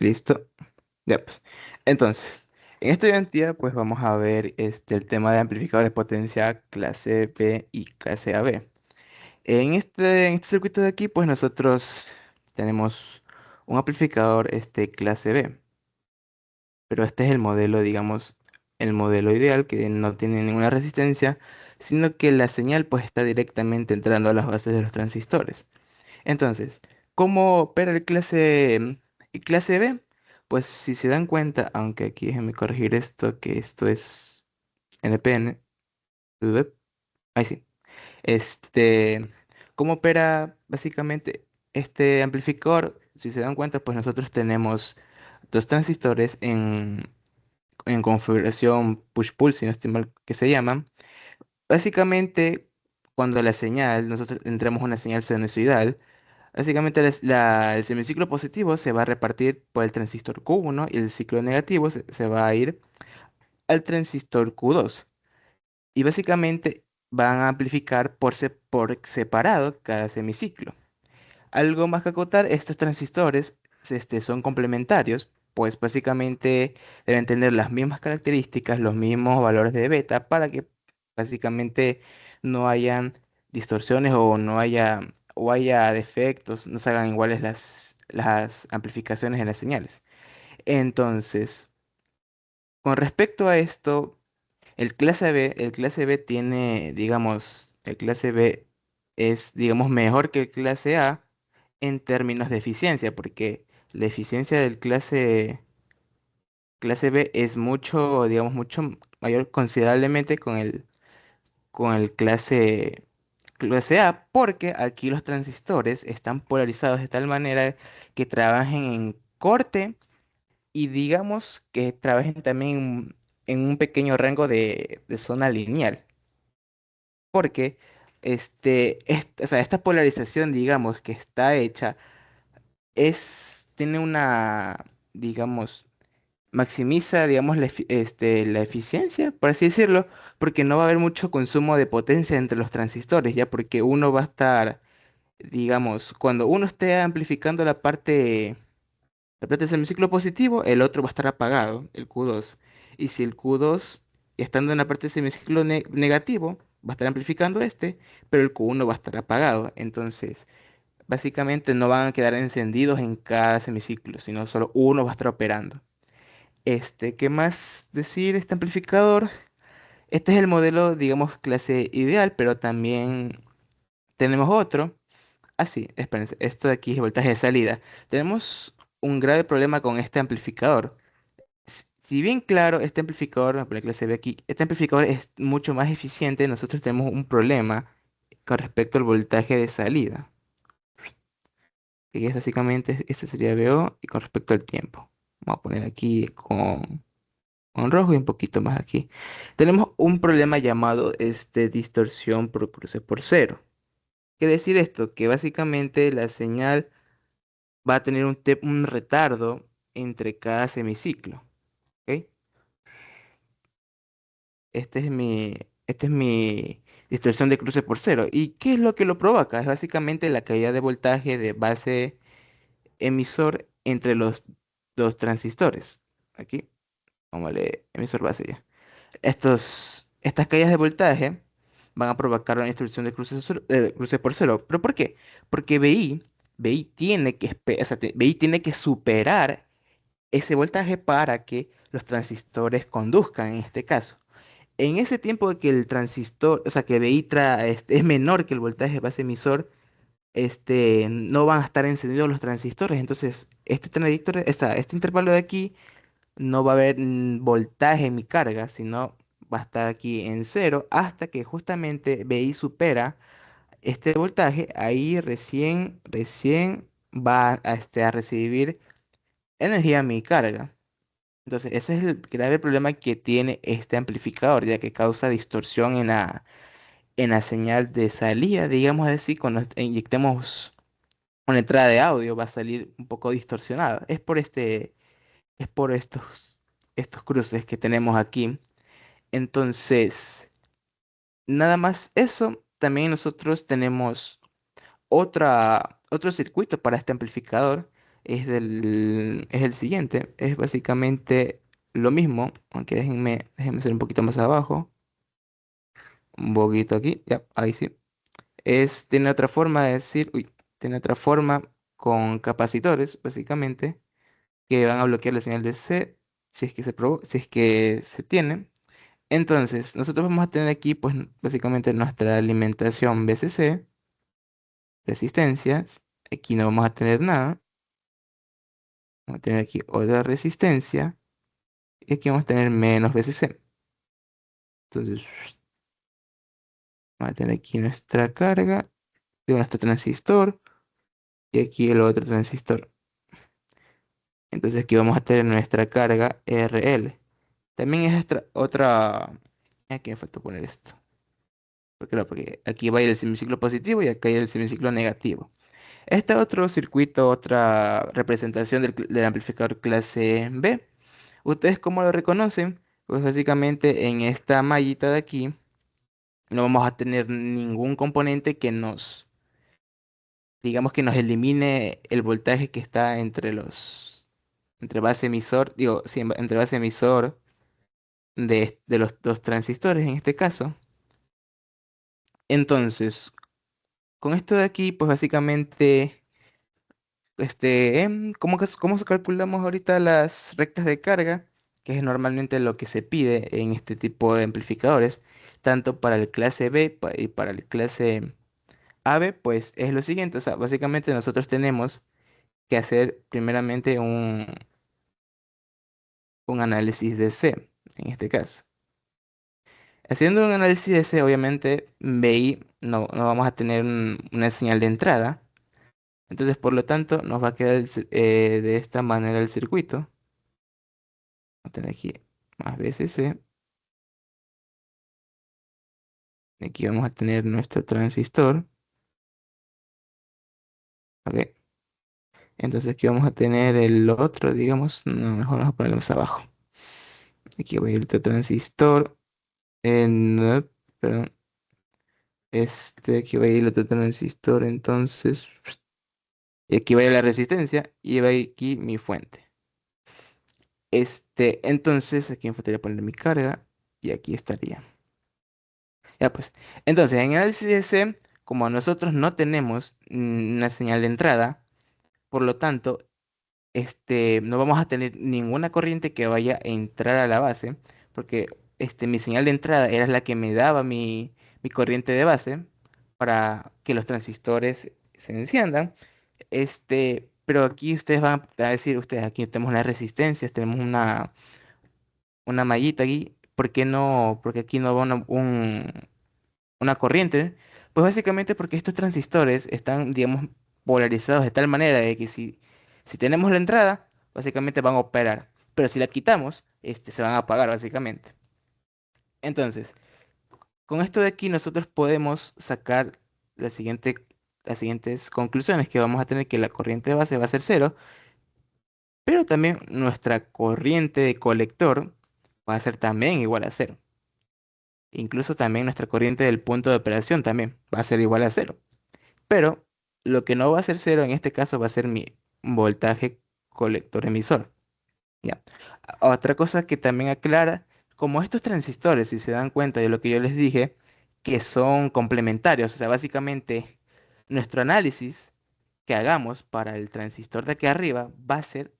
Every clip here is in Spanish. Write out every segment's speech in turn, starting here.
Listo. Ya pues. Entonces, en esta identidad pues vamos a ver el tema de amplificadores de potencia clase B y clase AB. En este circuito de aquí pues nosotros tenemos un amplificador clase B, pero este es el modelo, digamos, el modelo ideal que no tiene ninguna resistencia, sino que la señal pues está directamente entrando a las bases de los transistores. Entonces, ¿cómo opera el clase y clase B? Pues si se dan cuenta, aunque aquí déjenme corregir esto, que esto es NPN, ahí sí. Este, ¿Cómo opera básicamente este amplificador? Si se dan cuenta, pues nosotros tenemos dos transistores en configuración push-pull, si no estoy mal que se llaman. Básicamente, cuando la señal, nosotros entramos una señal sinusoidal. Básicamente el semiciclo positivo se va a repartir por el transistor Q1 y el ciclo negativo se va a ir al transistor Q2. Y básicamente van a amplificar por separado cada semiciclo. Algo más que acotar, estos transistores son complementarios, pues básicamente deben tener las mismas características, los mismos valores de beta para que básicamente no hayan distorsiones o haya defectos, no se hagan iguales las amplificaciones en las señales. Entonces, con respecto a esto, el clase B tiene, digamos, el clase B es, digamos, mejor que el clase A en términos de eficiencia, porque la eficiencia del clase B es mucho, digamos, mucho mayor considerablemente con el clase A, porque aquí los transistores están polarizados de tal manera que trabajen en corte y digamos que trabajen también en un pequeño rango de zona lineal. Porque o sea, esta polarización, digamos, que está hecha, tiene una, digamos, maximiza, digamos, la eficiencia, por así decirlo, porque no va a haber mucho consumo de potencia entre los transistores, ya porque uno va a estar, digamos, cuando uno esté amplificando la parte del semiciclo positivo, el otro va a estar apagado, el Q2. Y si el Q2, estando en la parte del semiciclo negativo, va a estar amplificando pero el Q1 va a estar apagado. Entonces, básicamente no van a quedar encendidos en cada semiciclo, sino solo uno va a estar operando. ¿Qué más decir? Este amplificador. Este es el modelo, digamos, clase ideal, pero también tenemos otro. Ah, sí, espérense, esto de aquí es voltaje de salida. Tenemos un grave problema con este amplificador. Si bien claro, este amplificador, voy a poner clase B aquí, este amplificador es mucho más eficiente, nosotros tenemos un problema con respecto al voltaje de salida, que es básicamente, este sería VO, y con respecto al tiempo. Vamos a poner aquí con rojo y un poquito más aquí. Tenemos un problema llamado distorsión por cruce por cero. Quiere decir esto, que básicamente la señal va a tener un retardo entre cada semiciclo. ¿Ok? Este es mi distorsión de cruce por cero. ¿Y qué es lo que lo provoca? Es básicamente la caída de voltaje de base emisor entre los dos transistores. Aquí, póngale emisor base ya. Estas caídas de voltaje van a provocar una distorsión de cruce por cero. ¿Pero por qué? Porque BI tiene o sea, BI tiene que superar ese voltaje para que los transistores conduzcan en este caso. En ese tiempo de que el transistor, o sea, que BI es menor que el voltaje base emisor, no van a estar encendidos los transistores. Entonces, este intervalo de aquí no va a haber voltaje en mi carga, sino va a estar aquí en cero hasta que justamente BI supera este voltaje. Ahí recién va a recibir energía mi carga. Entonces, ese es el grave problema que tiene este amplificador, ya que causa distorsión en la señal de salida, digamos así, cuando inyectemos una entrada de audio, va a salir un poco distorsionada. Es por estos cruces que tenemos aquí. Entonces, nada más eso, también nosotros tenemos otro circuito para este amplificador. es el siguiente. Es básicamente lo mismo, aunque déjenme hacer un poquito más abajo. Un poquito aquí, ya, ahí sí. Tiene otra forma de decir, uy, tiene otra forma con capacitores, básicamente, que van a bloquear la señal de C si es que si es que se tiene. Entonces, nosotros vamos a tener aquí, pues, básicamente nuestra alimentación BCC, resistencias. Aquí no vamos a tener nada. Vamos a tener aquí otra resistencia. Y aquí vamos a tener menos BCC. Entonces, vamos a tener aquí nuestra carga de nuestro transistor. Y aquí el otro transistor. Entonces aquí vamos a tener nuestra carga RL. También es otra. Aquí me faltó poner esto. Porque aquí va a ir el semiciclo positivo y acá hay el semiciclo negativo. Este otro circuito, otra representación del amplificador clase B. ¿Ustedes cómo lo reconocen? Pues básicamente en esta mallita de aquí no vamos a tener ningún componente que digamos que nos elimine el voltaje que está entre base emisor, digo, sí, entre base emisor de los dos transistores en este caso. Entonces, con esto de aquí, pues básicamente, ¿cómo calculamos ahorita las rectas de carga? Que es normalmente lo que se pide en este tipo de amplificadores, tanto para el clase B y para el clase AB, pues es lo siguiente, o sea, básicamente nosotros tenemos que hacer primeramente un análisis de C, en este caso. Haciendo un análisis de C, obviamente, BI no vamos a tener una señal de entrada. Entonces, por lo tanto, nos va a quedar de esta manera el circuito. Vamos a tener aquí más veces C. Aquí vamos a tener nuestro transistor. ¿Ok? Entonces aquí vamos a tener el otro, digamos, no, mejor vamos a ponerlo más abajo. Aquí va a ir otro transistor. No, perdón. Aquí va a ir el otro transistor, entonces. Y aquí va a ir la resistencia y va a ir aquí mi fuente. Entonces, aquí me faltaría poner mi carga y aquí estaría. Ya pues. Entonces, en el LCDC, como nosotros no tenemos una señal de entrada, por lo tanto, no vamos a tener ninguna corriente que vaya a entrar a la base, porque mi señal de entrada era la que me daba mi corriente de base para que los transistores se enciendan. Pero aquí ustedes van a decir, ustedes aquí tenemos unas resistencias, tenemos una mallita aquí, ¿por qué no? Porque aquí no va una corriente. Pues básicamente porque estos transistores están, digamos, polarizados de tal manera de que si tenemos la entrada, básicamente van a operar. Pero si la quitamos, se van a apagar, básicamente. Entonces, con esto de aquí nosotros podemos sacar la siguiente, las siguientes conclusiones, que vamos a tener que la corriente de base va a ser cero, pero también nuestra corriente de colector va a ser también igual a cero. Incluso también nuestra corriente del punto de operación también va a ser igual a cero. Pero lo que no va a ser cero en este caso va a ser mi voltaje colector emisor. Ya. Otra cosa que también aclara, como estos transistores, si se dan cuenta de lo que yo les dije, que son complementarios, o sea, básicamente nuestro análisis que hagamos para el transistor de aquí arriba va a ser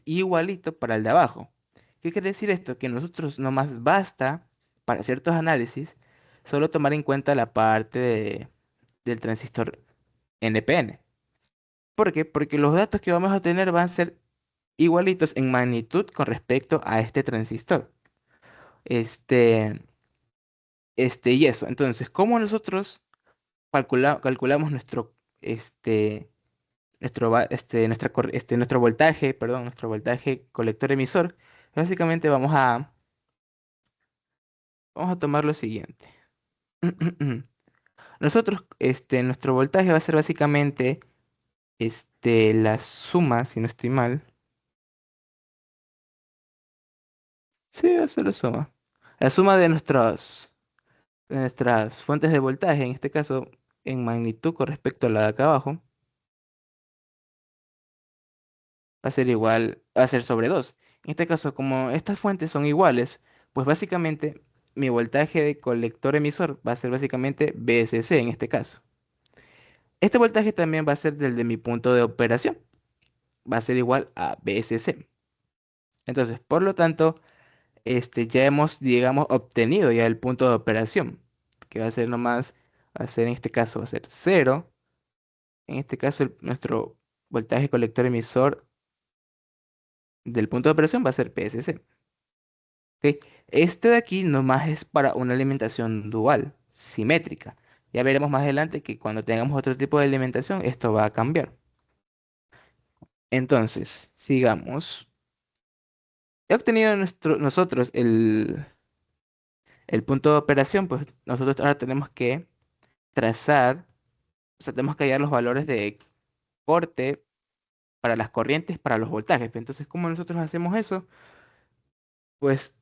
igualito para el de abajo. ¿Qué quiere decir esto? Que nosotros nomás basta para ciertos análisis solo tomar en cuenta la parte del transistor NPN. ¿Por qué? Porque los datos que vamos a tener van a ser igualitos en magnitud con respecto a este transistor. Este, y eso. Entonces, ¿cómo nosotros calculamos nuestro voltaje, perdón, nuestro voltaje colector emisor? Básicamente vamos a tomar lo siguiente. Nuestro voltaje va a ser básicamente, la suma, si no estoy mal. Sí, va a ser la suma. La suma de nuestras fuentes de voltaje, en este caso en magnitud con respecto a la de acá abajo. va a ser igual, va a ser sobre 2. En este caso, como estas fuentes son iguales, pues básicamente mi voltaje de colector emisor va a ser básicamente VSC en este caso. Este voltaje también va a ser del de mi punto de operación, va a ser igual a VSC. Entonces, por lo tanto, ya hemos, digamos, obtenido ya el punto de operación, que va a ser nomás, va a ser en este caso, va a ser 0. En este caso, nuestro voltaje colector emisor del punto de operación va a ser PSC. ¿Ok? Este de aquí nomás es para una alimentación dual, simétrica. Ya veremos más adelante que cuando tengamos otro tipo de alimentación, esto va a cambiar. Entonces, sigamos. He obtenido nosotros el punto de operación, pues nosotros ahora tenemos que trazar, o sea, tenemos que hallar los valores de corte para las corrientes, para los voltajes. Entonces, ¿cómo nosotros hacemos eso? Pues,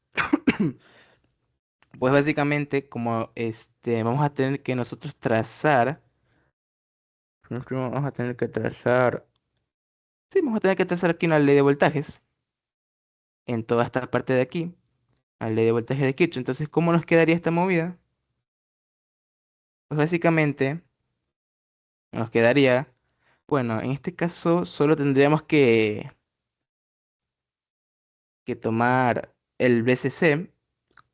pues básicamente, como vamos a tener que nosotros trazar, nosotros vamos a tener que trazar, sí, vamos a tener que trazar aquí una ley de voltajes en toda esta parte de aquí, la ley de voltaje de Kirchhoff. Entonces, ¿cómo nos quedaría esta movida? Pues básicamente nos quedaría, bueno, en este caso solo tendríamos que tomar el VCC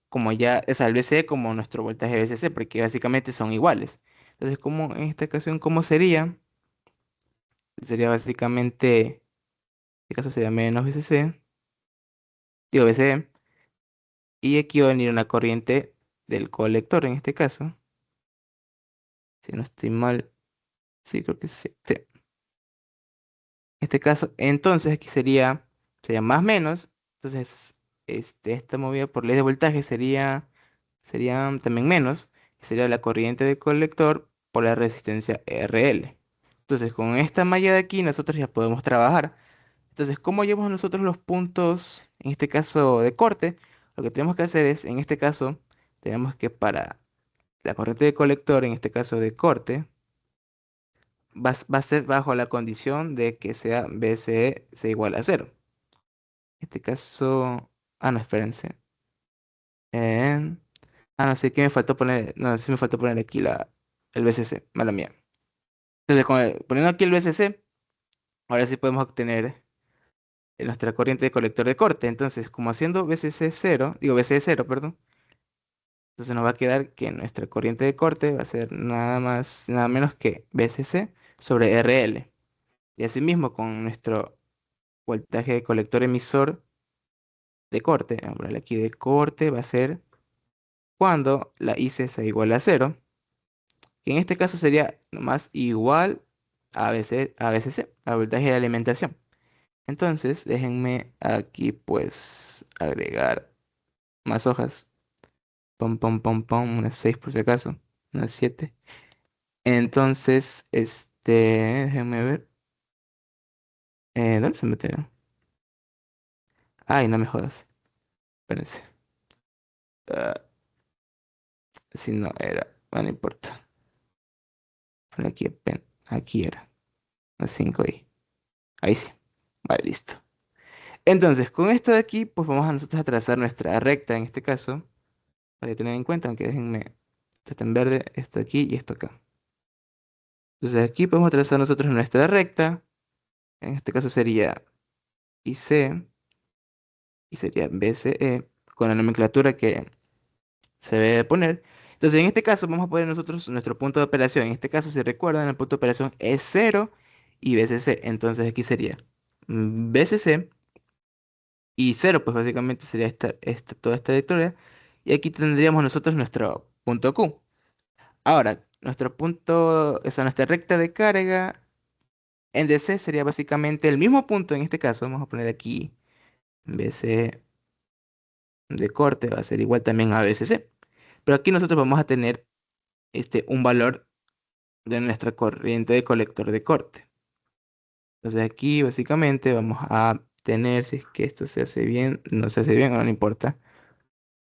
como ya, o sea, el VCC como nuestro voltaje VCC, porque básicamente son iguales. Entonces, ¿cómo en esta ocasión, cómo sería? Sería básicamente, en este caso sería menos VCC, digo VCE, y aquí va a venir una corriente del colector en este caso, si no estoy mal, sí, creo que sí, sí. En este caso, entonces aquí sería más menos, entonces esta movida por ley de voltaje sería también menos, sería la corriente de colector por la resistencia RL. Entonces, con esta malla de aquí nosotros ya podemos trabajar. Entonces, ¿cómo llevamos nosotros los puntos, en este caso de corte? Lo que tenemos que hacer es, en este caso, tenemos que para la corriente de colector, en este caso de corte, va a ser bajo la condición de que sea BCE sea igual a cero. En este caso, no, espérense. En- no sé, qué me faltó poner, no, sí me faltó poner aquí el BCC, mala mía. Entonces, poniendo aquí el BCC, ahora sí podemos obtener nuestra corriente de colector de corte. Entonces, como haciendo BCC cero, digo BCE cero, perdón, entonces nos va a quedar que nuestra corriente de corte va a ser nada más, nada menos que BCC sobre RL. Y asimismo, con nuestro voltaje de colector emisor de corte, vamos a ponerle aquí de corte, va a ser cuando la IC sea igual a cero, que en este caso sería más igual a BCC, al voltaje de alimentación. Entonces, déjenme aquí pues agregar más hojas. Pom, pom, pom, pom, unas 6 por si acaso, unas 7. Entonces, déjenme ver. ¿Dónde se metió? Ay, no me jodas. Espérense. Ah, si no era, bueno, no importa. Ponle aquí, aquí era. Las 5 ahí. Ahí sí. Vale, listo. Entonces, con esto de aquí, pues vamos a nosotros a trazar nuestra recta en este caso. Para tener en cuenta, aunque déjenme. Esto está en verde, esto aquí y esto acá. Entonces aquí podemos trazar nosotros nuestra recta. En este caso sería IC y sería BCE con la nomenclatura que se debe de poner. Entonces en este caso vamos a poner nosotros nuestro punto de operación. En este caso, si recuerdan, el punto de operación es 0 y BCC. Entonces aquí sería BCC y 0, pues básicamente sería toda esta trayectoria. Y aquí tendríamos nosotros nuestro punto Q. Ahora, nuestro punto, o sea, nuestra recta de carga en DC sería básicamente el mismo punto en este caso. Vamos a poner aquí BC de corte, va a ser igual también a BCC. Pero aquí nosotros vamos a tener un valor de nuestra corriente de colector de corte. Entonces aquí básicamente vamos a tener, si es que esto se hace bien, no se hace bien, no importa.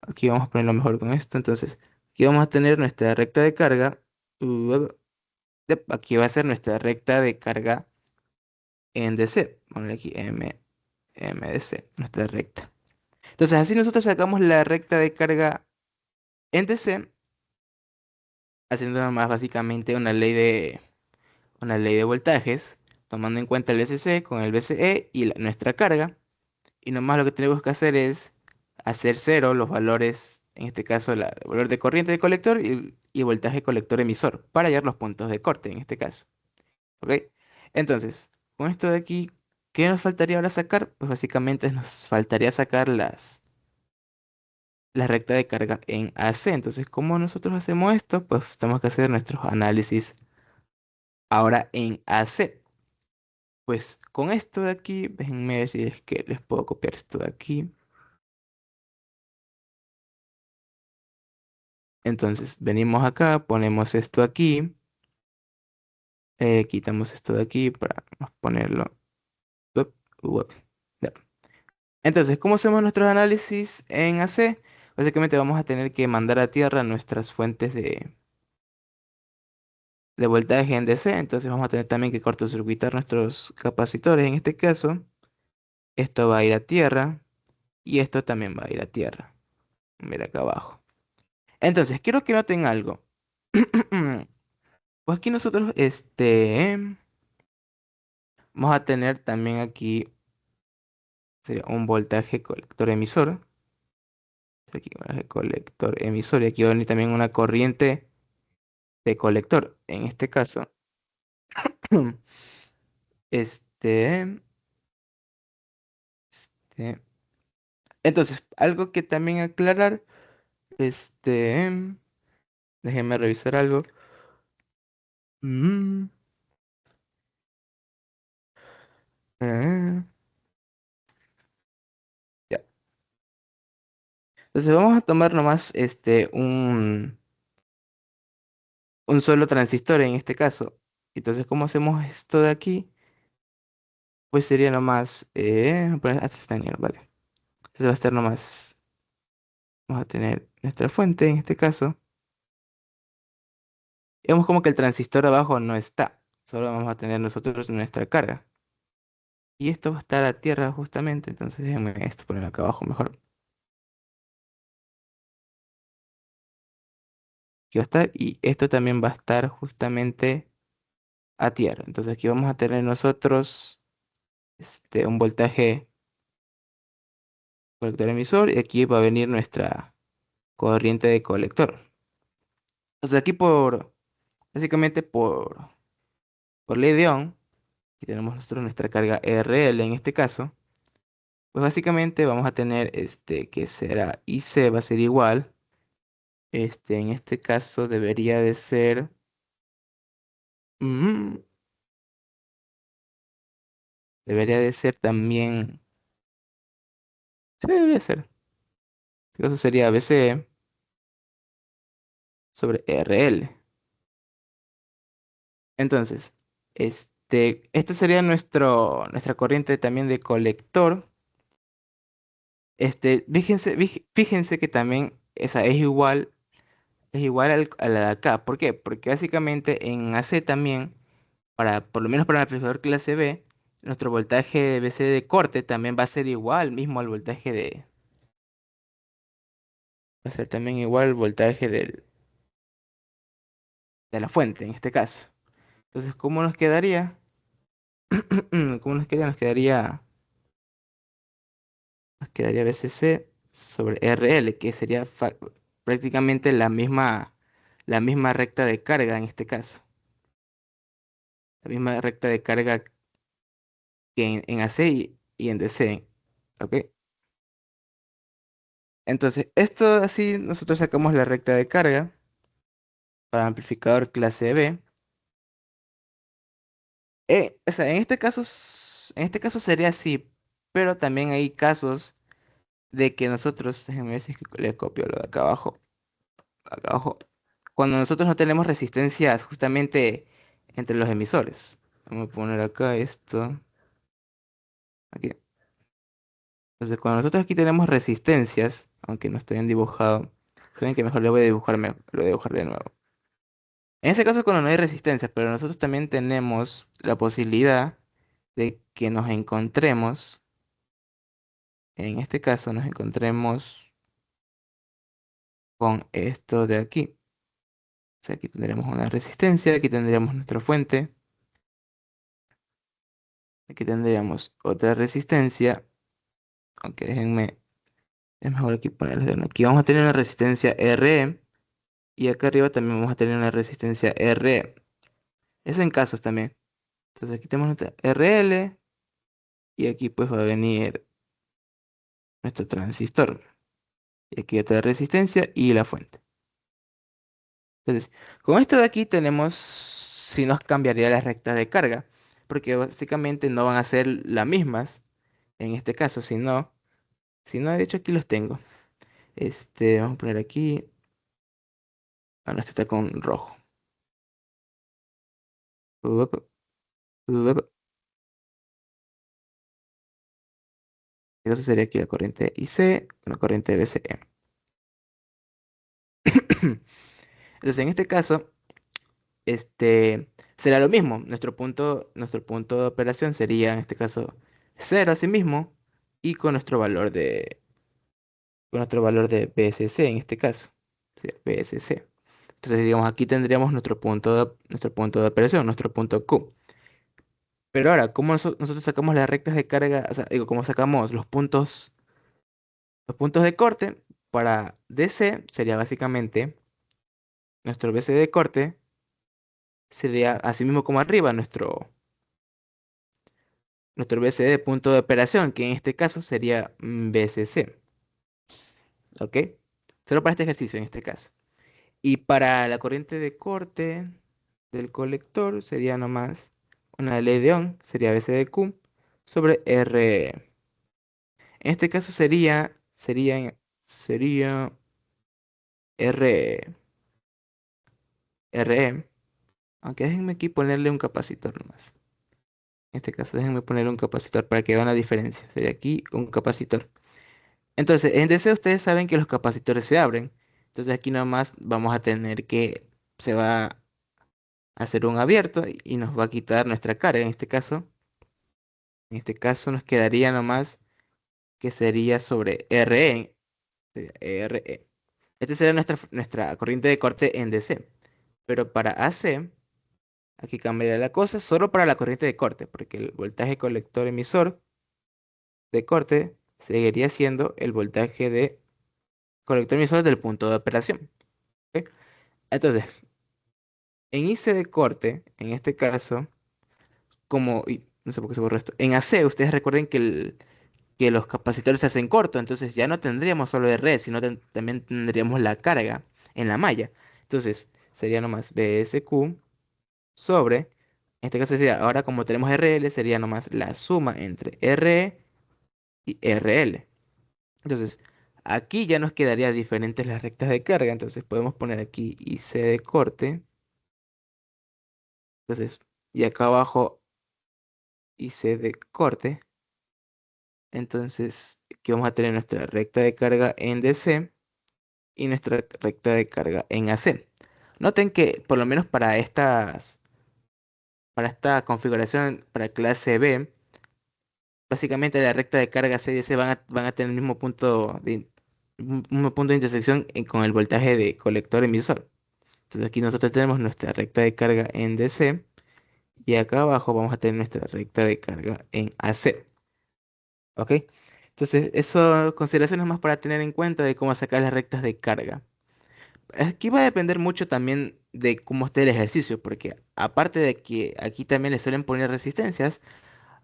Aquí vamos a ponerlo mejor con esto. Entonces aquí vamos a tener nuestra recta de carga. Yep, aquí va a ser nuestra recta de carga en DC. Ponle aquí MDC, nuestra recta. Entonces así nosotros sacamos la recta de carga en DC, haciendo más básicamente una ley de voltajes, tomando en cuenta el VCC con el VCE y nuestra carga. Y nomás lo que tenemos que hacer es hacer cero los valores, en este caso el valor de corriente de colector y voltaje colector emisor, para hallar los puntos de corte en este caso. ¿Ok? Entonces, con esto de aquí, ¿qué nos faltaría ahora sacar? Pues básicamente nos faltaría sacar la recta de carga en AC. Entonces, ¿cómo nosotros hacemos esto? Pues tenemos que hacer nuestros análisis ahora en AC. Pues con esto de aquí, déjenme ver si es que les puedo copiar esto de aquí. Entonces, venimos acá, ponemos esto aquí, quitamos esto de aquí para ponerlo. Up, up, ya. Entonces, ¿cómo hacemos nuestros análisis en AC? Básicamente vamos a tener que mandar a tierra nuestras fuentes de voltaje en DC. Entonces vamos a tener también que cortocircuitar nuestros capacitores. En este caso, esto va a ir a tierra y esto también va a ir a tierra. Mira acá abajo. Entonces, quiero que noten algo. Pues aquí nosotros, vamos a tener también aquí sería un voltaje colector emisor. Aquí, voltaje colector emisor. Y aquí va a venir también una corriente de colector. En este caso, este, este. Entonces, algo que también aclarar, déjenme revisar algo. Mm, eh, ya. Entonces vamos a tomar nomás un solo transistor en este caso. Entonces, ¿cómo hacemos esto de aquí? Pues sería nomás, poner hasta este, vale. Entonces va a estar nomás, vamos a tener nuestra fuente en este caso. Vemos como que el transistor abajo no está, solo vamos a tener nosotros nuestra carga. Y esto va a estar a tierra justamente, entonces déjenme esto poner acá abajo mejor. Aquí va a estar, y esto también va a estar justamente a tierra. Entonces aquí vamos a tener nosotros un voltaje colector emisor y aquí va a venir nuestra corriente de colector. Entonces aquí básicamente por ley de Ohm, y tenemos nosotros nuestra carga RL en este caso, pues básicamente vamos a tener que será IC va a ser igual, en este caso debería de ser, mm, debería de ser también, sí, debería ser, en este caso sería BC sobre RL. Entonces, este sería nuestra corriente también de colector. Fíjense que también esa es igual a la de acá. ¿Por qué? Porque básicamente en AC también, por lo menos para el amplificador clase B, nuestro voltaje de BC de corte también va a ser igual mismo al voltaje va a ser también igual al voltaje de la fuente en este caso. Entonces, ¿cómo nos quedaría? ¿Cómo nos quedaría? Nos quedaría BCC sobre RL, que sería prácticamente la misma recta de carga en este caso. La misma recta de carga que en AC y en DC. ¿Ok? Entonces, esto así, nosotros sacamos la recta de carga para amplificador clase B. O sea, en este caso sería así, pero también hay casos de que nosotros, déjenme ver si es que le copio lo de acá abajo, cuando nosotros no tenemos resistencias justamente entre los emisores. Vamos a poner acá esto, aquí. Entonces, cuando nosotros aquí tenemos resistencias, aunque no esté bien dibujado, saben que mejor lo voy a dibujar de nuevo. En este caso, cuando no hay resistencias, pero nosotros también tenemos la posibilidad de que nos encontremos, en este caso nos encontremos con esto de aquí. O sea, aquí tendremos una resistencia, aquí tendríamos nuestra fuente, aquí tendríamos otra resistencia, aunque déjenme, es mejor aquí ponerles de una. Aquí vamos a tener una resistencia RE y acá arriba también vamos a tener una resistencia RE. Eso en casos también. Entonces aquí tenemos nuestra RL y aquí pues va a venir nuestro transistor. Y aquí otra resistencia y la fuente. Entonces, con esto de aquí tenemos, si nos cambiaría las rectas de carga, porque básicamente no van a ser las mismas en este caso, si no, de hecho aquí los tengo. Vamos a poner aquí, no, este está con rojo. Up, up. Eso sería aquí la corriente IC con la corriente BCE. Entonces, en este caso, será lo mismo. Nuestro punto de operación sería, en este caso, cero así mismo, y con nuestro valor de BSC en este caso. Sí, BSC. Entonces, digamos, aquí tendríamos nuestro punto de operación, nuestro punto Q. Pero ahora, ¿cómo nosotros sacamos las rectas de carga? O sea, digo, ¿cómo sacamos los puntos de corte? Para DC sería básicamente nuestro BC de corte, sería así mismo como arriba nuestro BC de punto de operación, que en este caso sería BCC. ¿Ok? Solo para este ejercicio en este caso. Y para la corriente de corte del colector sería nomás una ley de Ohm, sería BC de Q sobre R. En este caso sería R, RE. Aunque déjenme aquí ponerle un capacitor nomás. En este caso déjenme ponerle un capacitor para que vean la diferencia. Sería aquí un capacitor. Entonces, en DC ustedes saben que los capacitores se abren. Entonces aquí nomás vamos a tener que se va a hacer un abierto y nos va a quitar nuestra carga. En este caso nos quedaría nomás que sería sobre RE. Sería RE. Esta sería nuestra corriente de corte en DC. Pero para AC, aquí cambiaría la cosa solo para la corriente de corte, porque el voltaje colector emisor de corte seguiría siendo el voltaje de colector emisor del punto de operación. ¿Ok? Entonces, en IC de corte, en este caso, no sé por qué se borró esto, en AC, ustedes recuerden que los capacitores se hacen corto, entonces ya no tendríamos solo de red, sino también tendríamos la carga en la malla. Entonces, sería nomás BSQ sobre, en este caso sería, ahora como tenemos RL, sería nomás la suma entre RE y RL. Entonces, aquí ya nos quedaría diferentes las rectas de carga, entonces podemos poner aquí IC de corte, entonces, y acá abajo IC de corte, entonces aquí vamos a tener nuestra recta de carga en DC y nuestra recta de carga en AC. Noten que por lo menos para esta configuración para clase B, básicamente la recta de carga C y DC van a tener el mismo punto de intersección con el voltaje de colector emisor. Entonces aquí nosotros tenemos nuestra recta de carga en DC y acá abajo vamos a tener nuestra recta de carga en AC. ¿Ok? Entonces, eso, consideraciones más para tener en cuenta de cómo sacar las rectas de carga. Aquí va a depender mucho también de cómo esté el ejercicio, porque aparte de que aquí también le suelen poner resistencias,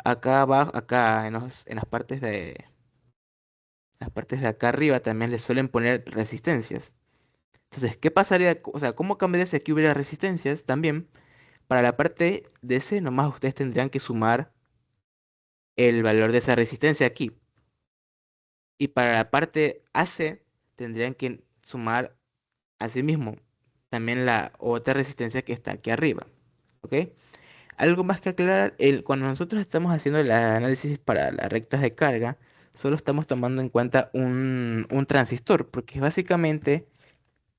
acá abajo, acá en las partes de acá arriba también le suelen poner resistencias. Entonces, ¿qué pasaría? O sea, ¿cómo cambiaría si aquí hubiera resistencias también? Para la parte de C, nomás ustedes tendrían que sumar el valor de esa resistencia aquí. Y para la parte AC, tendrían que sumar asimismo también la otra resistencia que está aquí arriba. ¿Ok? Algo más que aclarar, cuando nosotros estamos haciendo el análisis para las rectas de carga, solo estamos tomando en cuenta un transistor, porque básicamente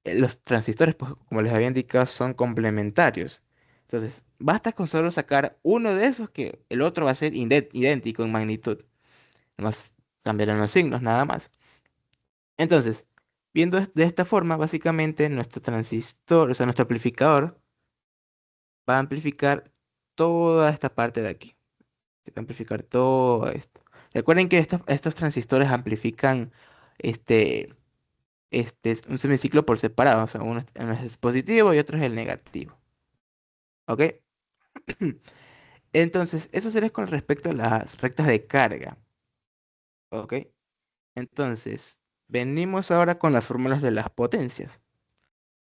los transistores, pues, como les había indicado, son complementarios. Entonces, basta con solo sacar uno de esos que el otro va a ser idéntico en magnitud. Nos cambiarán los signos, nada más. Entonces, viendo de esta forma, básicamente nuestro transistor, o sea, nuestro amplificador, va a amplificar toda esta parte de aquí. Se va a amplificar todo esto. Recuerden que estos transistores amplifican este, un semiciclo por separado. O sea, uno es positivo y otro es el negativo. ¿Ok? Entonces, eso sería con respecto a las rectas de carga. ¿Ok? Entonces, venimos ahora con las fórmulas de las potencias.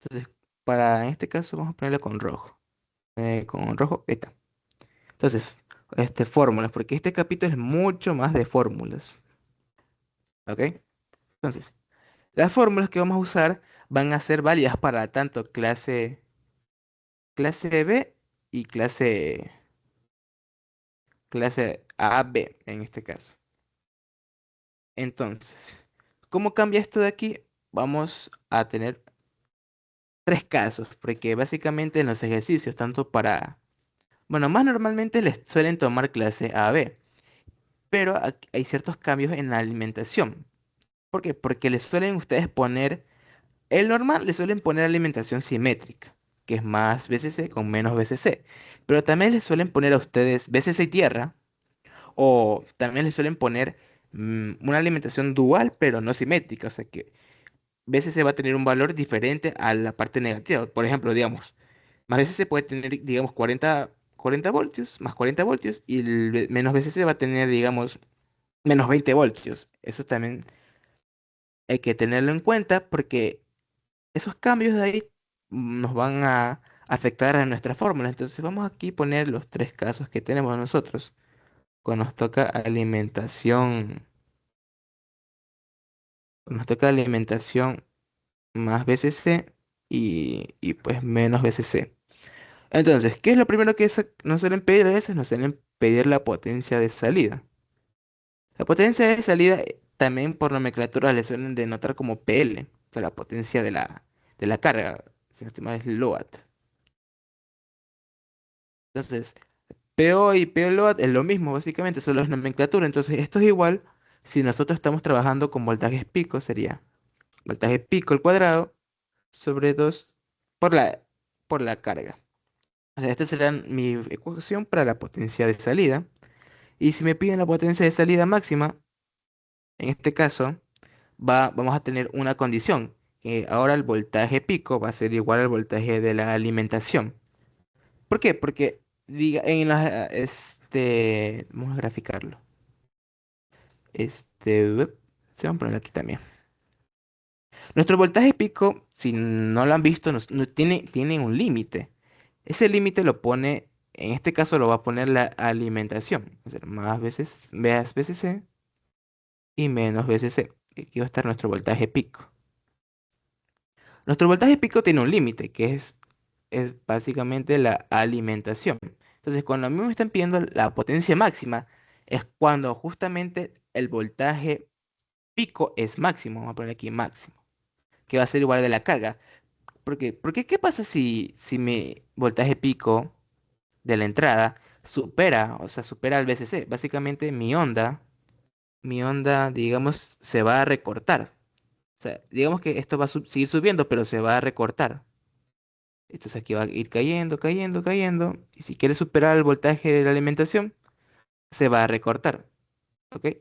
Entonces, en este caso vamos a ponerle con rojo. Con rojo, ahí está. Entonces, fórmulas, porque este capítulo es mucho más de fórmulas. ¿Ok? Entonces, las fórmulas que vamos a usar van a ser válidas para tanto clase B y clase A, B en este caso. Entonces, ¿cómo cambia esto de aquí? Vamos a tener tres casos, porque básicamente en los ejercicios, tanto bueno, más normalmente les suelen tomar clase A, B, pero hay ciertos cambios en la alimentación. ¿Por qué? Porque les suelen ustedes poner, el normal le suelen poner alimentación simétrica, que es más BCC con menos BCC, pero también les suelen poner a ustedes BCC y tierra, o también les suelen poner una alimentación dual, pero no simétrica, o sea que BCC va a tener un valor diferente a la parte negativa. Por ejemplo, digamos, más BCC puede tener, digamos, 40 voltios, más 40 voltios, y menos BCC va a tener, digamos, menos 20 voltios. Eso también hay que tenerlo en cuenta porque esos cambios de ahí nos van a afectar a nuestra fórmula. Entonces vamos aquí a poner los tres casos que tenemos nosotros. Cuando nos toca alimentación más BCC y pues menos BCC. Entonces, ¿qué es lo primero que nos suelen pedir a veces? Nos suelen pedir la potencia de salida. La potencia de salida también por nomenclatura le suelen denotar como PL, o sea, la potencia de la carga, si no estoy mal es load. Entonces, PO y PO load es lo mismo, básicamente, solo es nomenclatura. Entonces, esto es igual si nosotros estamos trabajando con voltajes pico, sería voltaje pico al cuadrado sobre 2 por por la carga. O sea, esta será mi ecuación para la potencia de salida. Y si me piden la potencia de salida máxima, en este caso, vamos a tener una condición, que ahora el voltaje pico va a ser igual al voltaje de la alimentación. ¿Por qué? Porque vamos a graficarlo. Se va a poner aquí también. Nuestro voltaje pico, si no lo han visto, tiene un límite. Ese límite lo pone, en este caso lo va a poner la alimentación. O sea, más veces VCC y menos VCC. Aquí va a estar nuestro voltaje pico. Nuestro voltaje pico tiene un límite, que es básicamente la alimentación. Entonces, cuando a mí me están pidiendo la potencia máxima, es cuando justamente el voltaje pico es máximo. Vamos a poner aquí máximo, que va a ser igual de la carga. Porque ¿qué pasa si mi voltaje pico de la entrada o sea, supera al VCC? Básicamente mi onda, digamos, se va a recortar. O sea, digamos que esto va a seguir subiendo, pero se va a recortar. Entonces aquí va a ir cayendo, cayendo, cayendo. Y si quiere superar el voltaje de la alimentación, se va a recortar. ¿Ok?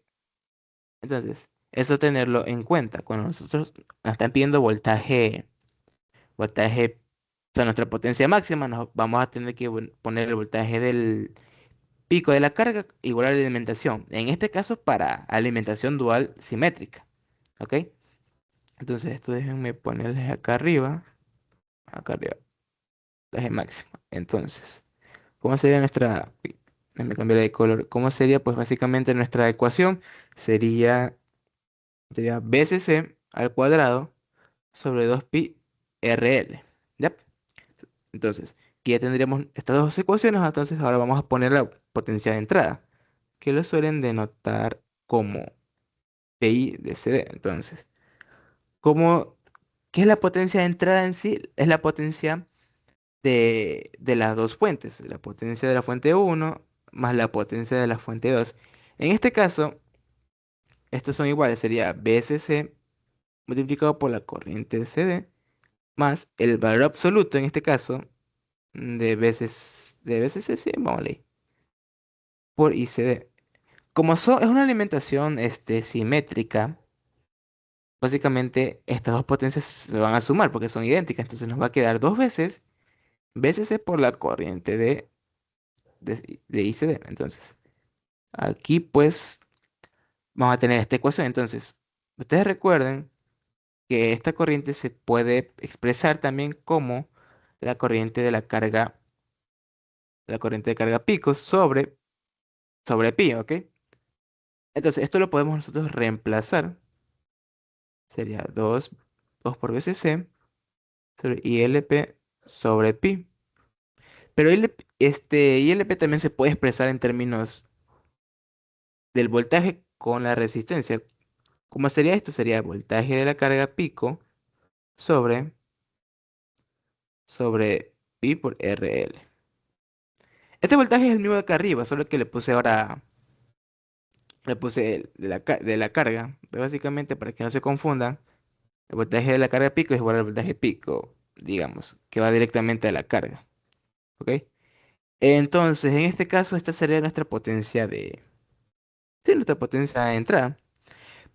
Entonces, eso tenerlo en cuenta. Cuando nosotros nos están pidiendo voltaje, o sea, nuestra potencia máxima, nos vamos a tener que poner el voltaje del pico de la carga igual a la alimentación. En este caso, para alimentación dual simétrica. ¿Ok? Entonces, esto déjenme ponerles acá arriba, voltaje máximo. Entonces, ¿cómo sería nuestra... uy, déjame cambiar de color. ¿Cómo sería? Pues básicamente nuestra ecuación sería, sería BCC al cuadrado sobre 2pi RL. ¿Ya? Entonces, que ya tendríamos estas dos ecuaciones, entonces ahora vamos a poner la potencia de entrada, que lo suelen denotar como PI de CD. Entonces, ¿cómo, qué es la potencia de entrada en sí? Es la potencia de las dos fuentes, la potencia de la fuente uno más la potencia de la fuente 2. En este caso, estos son iguales, sería VSC multiplicado por la corriente CD más el valor absoluto, en este caso, de VSC, sí, vamos a leer, por ICD. Como es una alimentación simétrica, básicamente estas dos potencias se van a sumar porque son idénticas, entonces nos va a quedar dos veces VSC por la corriente de ICD. Entonces, aquí pues vamos a tener esta ecuación. Entonces, ustedes recuerden que esta corriente se puede expresar también como la corriente de la corriente de carga pico sobre pi, ¿ok? Entonces, esto lo podemos nosotros reemplazar. Sería 2 por VCC sobre ILP sobre pi. Pero ILP también se puede expresar en términos del voltaje con la resistencia. ¿Cómo sería esto? Sería voltaje de la carga pico sobre, sobre pi por RL. Este voltaje es el mismo de acá arriba, solo que le puse el de la carga. Pero básicamente, para que no se confundan, el voltaje de la carga pico es igual al voltaje pico, digamos, que va directamente a la carga. ¿Ok? Entonces, en este caso, esta sería nuestra potencia sí, nuestra potencia de entrada.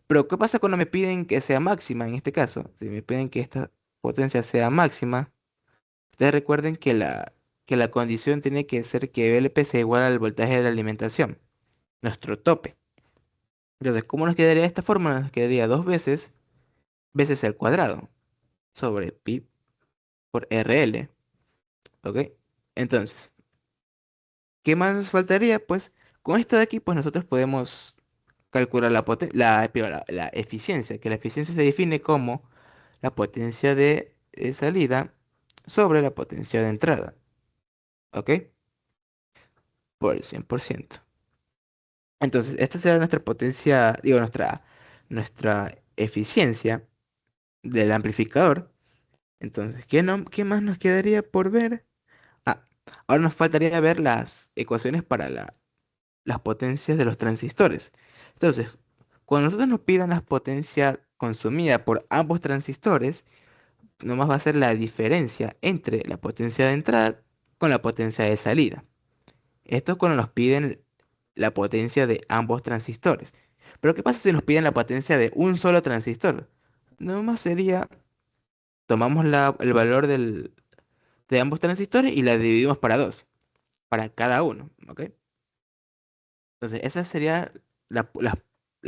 Pero, ¿qué pasa cuando me piden que sea máxima? En este caso, si me piden que esta potencia sea máxima, ustedes recuerden que la condición tiene que ser que VLP sea igual al voltaje de la alimentación, nuestro tope. Entonces, ¿cómo nos quedaría esta fórmula? Nos quedaría dos veces al cuadrado sobre pi por RL. ¿Ok? Entonces, ¿qué más nos faltaría? Pues con esto de aquí, pues nosotros podemos calcular la eficiencia, que la eficiencia se define como la potencia de salida sobre la potencia de entrada. ¿Ok? Por el 100%. Entonces, esta será nuestra potencia, digo, nuestra eficiencia del amplificador. Entonces, ¿qué más nos quedaría por ver? Ah, ahora nos faltaría ver las ecuaciones para las potencias de los transistores. Entonces, cuando nosotros nos pidan las potencias consumidas por ambos transistores, nomás va a ser la diferencia entre la potencia de entrada con la potencia de salida. Esto es cuando nos piden la potencia de ambos transistores. Pero ¿qué pasa si nos piden la potencia de un solo transistor? Nomás sería, tomamos el valor de ambos transistores y la dividimos para dos, para cada uno, ¿ok? Entonces, esa sería las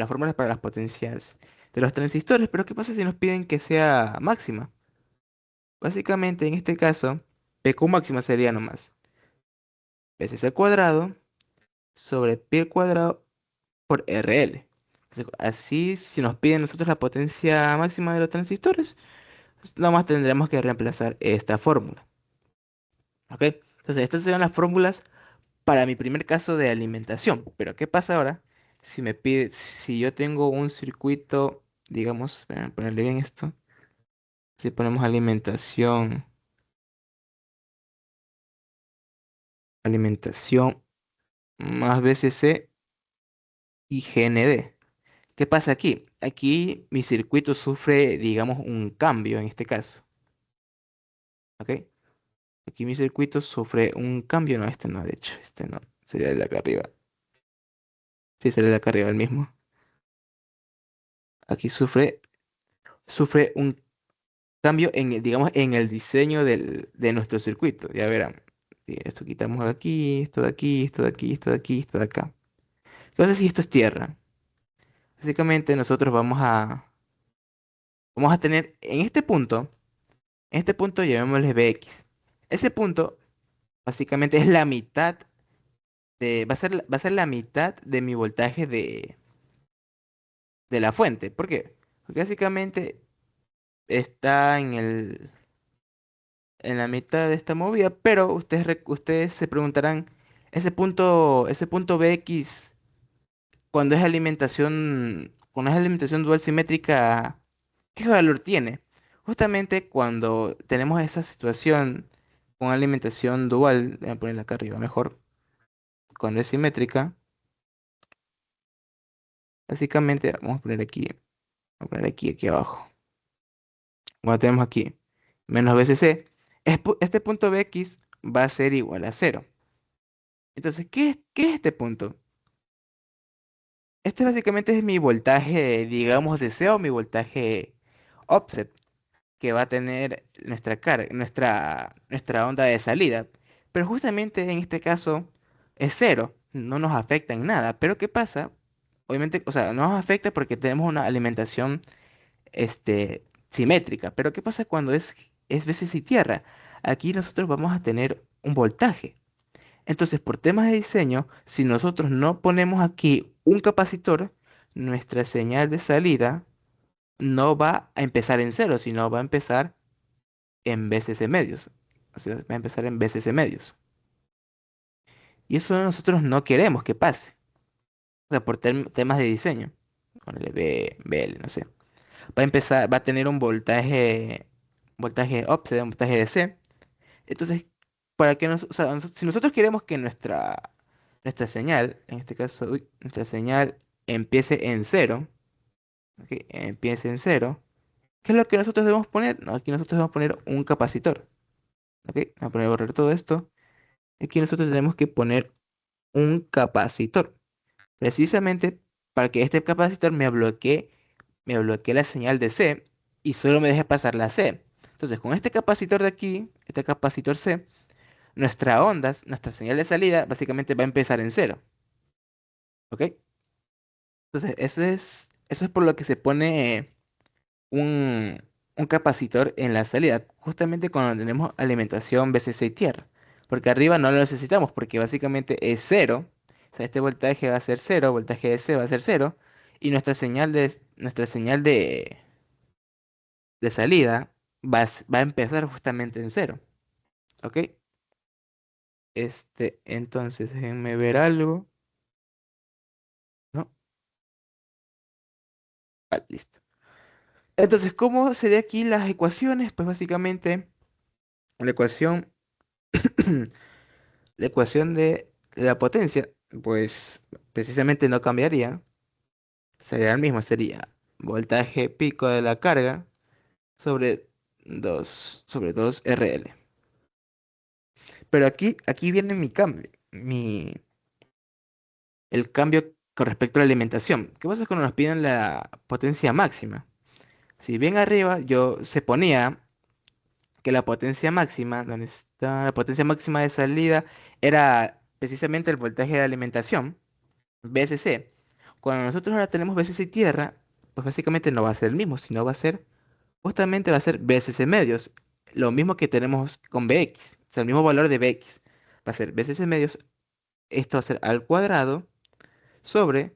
fórmulas para las potencias de los transistores. Pero ¿qué pasa si nos piden que sea máxima? Básicamente, en este caso, PQ máxima sería nomás veces al cuadrado sobre pi al cuadrado por RL. Entonces, así, si nos piden nosotros la potencia máxima de los transistores, pues, nomás tendremos que reemplazar esta fórmula. ¿Ok? Entonces, estas serán las fórmulas para mi primer caso de alimentación. Pero ¿qué pasa ahora si yo tengo un circuito, digamos, voy a ponerle bien esto, si ponemos alimentación más VCC y GND. ¿Qué pasa aquí? Aquí mi circuito sufre, digamos, un cambio en este caso. ¿Ok? Aquí mi circuito sufre un cambio. No, este no, de hecho, este no. Sería el de acá arriba. Sí, sería el de acá arriba el mismo. Aquí sufre un cambio digamos, en el diseño de nuestro circuito. Ya verán. Sí, esto quitamos aquí, esto de aquí, esto de aquí, esto de aquí, esto de acá. Entonces, si esto es tierra, básicamente nosotros vamos a tener en este punto llamémosle BX. Ese punto básicamente es la mitad va a ser la mitad de mi voltaje de la fuente. ¿Por qué? Porque básicamente está en la mitad de esta movida, pero ustedes se preguntarán, ese punto BX, cuando es alimentación dual simétrica, ¿qué valor tiene? Justamente cuando tenemos esa situación con alimentación dual, voy a ponerla acá arriba mejor, cuando es simétrica, básicamente vamos a poner aquí abajo. Cuando tenemos aquí menos BCC, este punto BX va a ser igual a cero. Entonces, ¿qué es este punto? Este básicamente es mi voltaje, digamos, de C o mi voltaje offset que va a tener nuestra carga, nuestra onda de salida. Pero justamente en este caso es cero, no nos afecta en nada. Pero ¿qué pasa? Obviamente, o sea, no nos afecta porque tenemos una alimentación simétrica. Pero ¿qué pasa cuando es veces y tierra? Aquí nosotros vamos a tener un voltaje. Entonces, por temas de diseño, si nosotros no ponemos aquí un capacitor, nuestra señal de salida no va a empezar en cero, sino va a empezar en VCC medios. O sea, va a empezar en VCC medios. Y eso nosotros no queremos que pase. O sea, por temas de diseño. Ponle BL, no sé. Va a empezar, va a tener un voltaje offset, un voltaje DC. Entonces, o sea, si nosotros queremos que nuestra señal, en este caso, nuestra señal empiece en cero, ¿ok? Empiece en cero, ¿qué es lo que nosotros debemos poner? No, aquí nosotros debemos poner un capacitor, ¿ok? Vamos a poner a borrar todo esto. Aquí nosotros tenemos que poner un capacitor, precisamente para que este capacitor me bloquee la señal de C y solo me deje pasar la C. Entonces, con este capacitor de aquí, este capacitor C, nuestra señal de salida, básicamente va a empezar en cero, ¿ok? Entonces, eso es por lo que se pone un capacitor en la salida, justamente cuando tenemos alimentación VCC y tierra, porque arriba no lo necesitamos, porque básicamente es cero, o sea, este voltaje va a ser cero, voltaje de C va a ser cero, y nuestra señal de salida va a empezar justamente en cero, ¿ok? Entonces, déjenme ver algo, ¿no? Vale, listo. Entonces, ¿cómo sería aquí las ecuaciones? Pues básicamente la ecuación, la ecuación de la potencia, pues precisamente no cambiaría, sería el mismo, sería voltaje pico de la carga sobre dos RL. Pero aquí viene mi cambio, el cambio con respecto a la alimentación. ¿Qué pasa cuando nos piden la potencia máxima? Si bien arriba se ponía que la potencia máxima, ¿dónde está? La potencia máxima de salida era precisamente el voltaje de alimentación, VCC. Cuando nosotros ahora tenemos VCC y tierra, pues básicamente no va a ser el mismo, sino justamente va a ser VCC medios, lo mismo que tenemos con VX, o sea, el mismo valor de VX. Va a ser VCC medios, esto va a ser al cuadrado sobre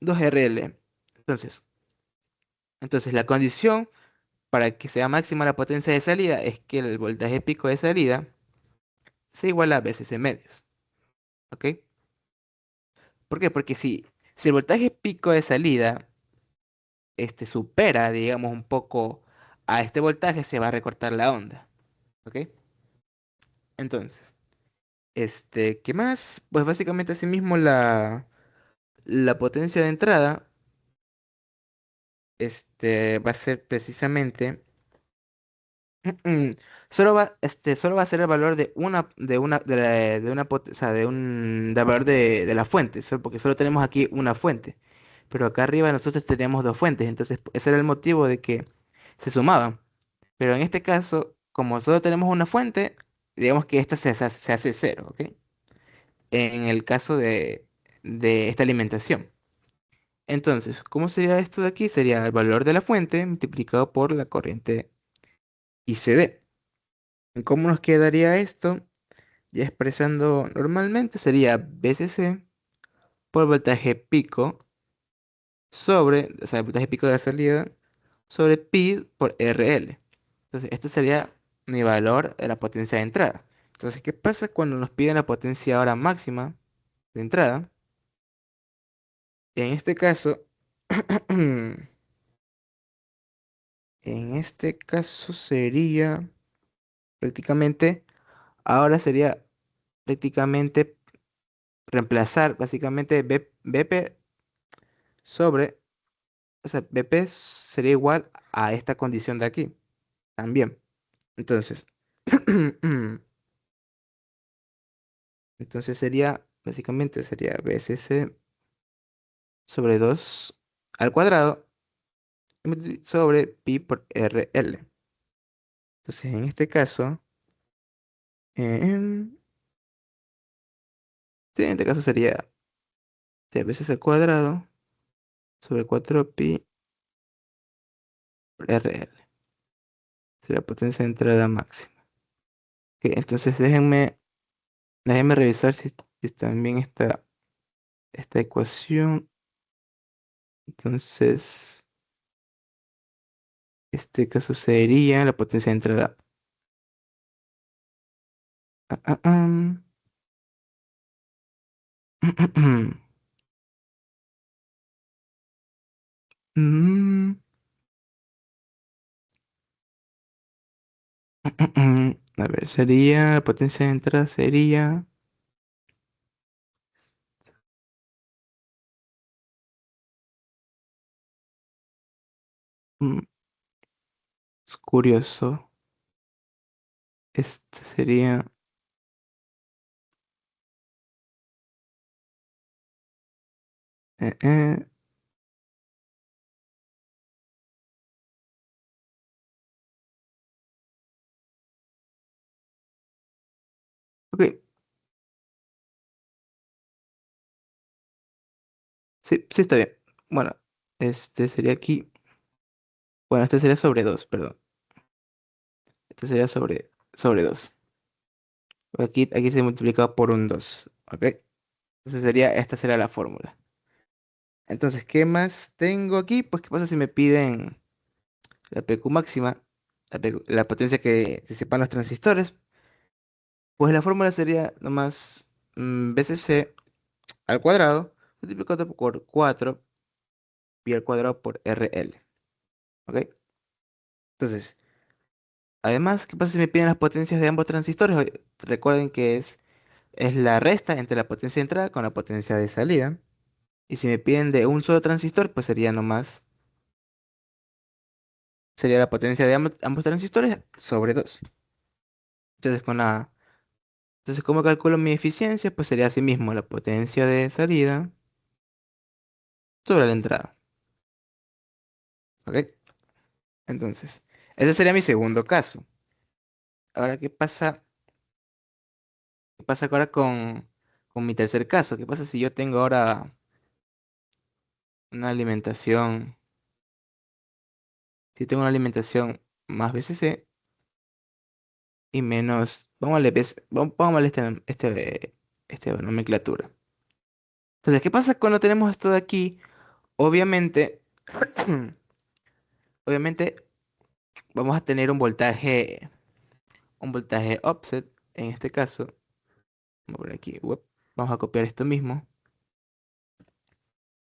2RL. Entonces, entonces la condición para que sea máxima la potencia de salida es que el voltaje pico de salida sea igual a VCC medios. ¿Ok? ¿Por qué? Porque si el voltaje pico de salida supera, digamos, un poco a este voltaje, se va a recortar la onda. ¿Ok? Entonces, ¿qué más? Pues básicamente asimismo la potencia de entrada va a ser precisamente solo va a ser el valor o sea, del valor de la fuente, porque solo tenemos aquí una fuente. Pero acá arriba nosotros tenemos dos fuentes, entonces ese era el motivo de que se sumaban. Pero en este caso, como solo tenemos una fuente, digamos que esta se hace cero, ¿ok? En el caso de esta alimentación. Entonces, ¿cómo sería esto de aquí? Sería el valor de la fuente multiplicado por la corriente ICD. ¿Cómo nos quedaría esto? Ya expresando normalmente sería VCC por voltaje pico o sea, el voltaje pico de la salida sobre pi por RL. Entonces, este sería mi valor de la potencia de entrada. Entonces, ¿qué pasa cuando nos piden la potencia ahora máxima de entrada? En este caso, en este caso sería, prácticamente, ahora sería prácticamente reemplazar básicamente BP sobre, o sea, BP sería igual a esta condición de aquí, también. Entonces, entonces sería, básicamente sería BSC sobre 2 al cuadrado sobre pi por RL. Entonces, en este caso, em, sí, en este caso sería t veces al cuadrado sobre 4 pi por RL. Sería la potencia de entrada máxima. Ok, entonces déjenme revisar si también está esta ecuación. Entonces, este caso sería la potencia de entrada. Ah, ah, Mm, A ver, sería, la potencia de entrada sería, mm, es curioso, este sería, eh, eh, ok, sí, sí está bien. Bueno, este sería aquí, bueno, este sería sobre 2 perdón. Este sería sobre 2. Aquí se multiplica por un 2, ¿ok? Entonces esta sería la fórmula. Entonces, ¿qué más tengo aquí? Pues, ¿qué pasa si me piden la PQ máxima, la potencia que sepan los transistores? Pues la fórmula sería nomás BCC al cuadrado multiplicado por 4 pi al cuadrado por RL, ¿ok? Entonces, además, ¿qué pasa si me piden las potencias de ambos transistores? Recuerden que es la resta entre la potencia de entrada con la potencia de salida. Y si me piden de un solo transistor, pues sería nomás, sería la potencia de ambos transistores sobre 2. Entonces, entonces, ¿cómo calculo mi eficiencia? Pues sería así mismo la potencia de salida sobre la entrada. ¿Ok? Entonces, ese sería mi segundo caso. Ahora, qué pasa ahora con mi tercer caso? ¿Qué pasa si yo tengo ahora una alimentación, si tengo una alimentación más BCC y menos, pongámosle este nomenclatura. Entonces, ¿qué pasa cuando tenemos esto de aquí? Obviamente, obviamente vamos a tener un voltaje offset, en este caso, vamos a poner aquí, vamos a copiar esto mismo,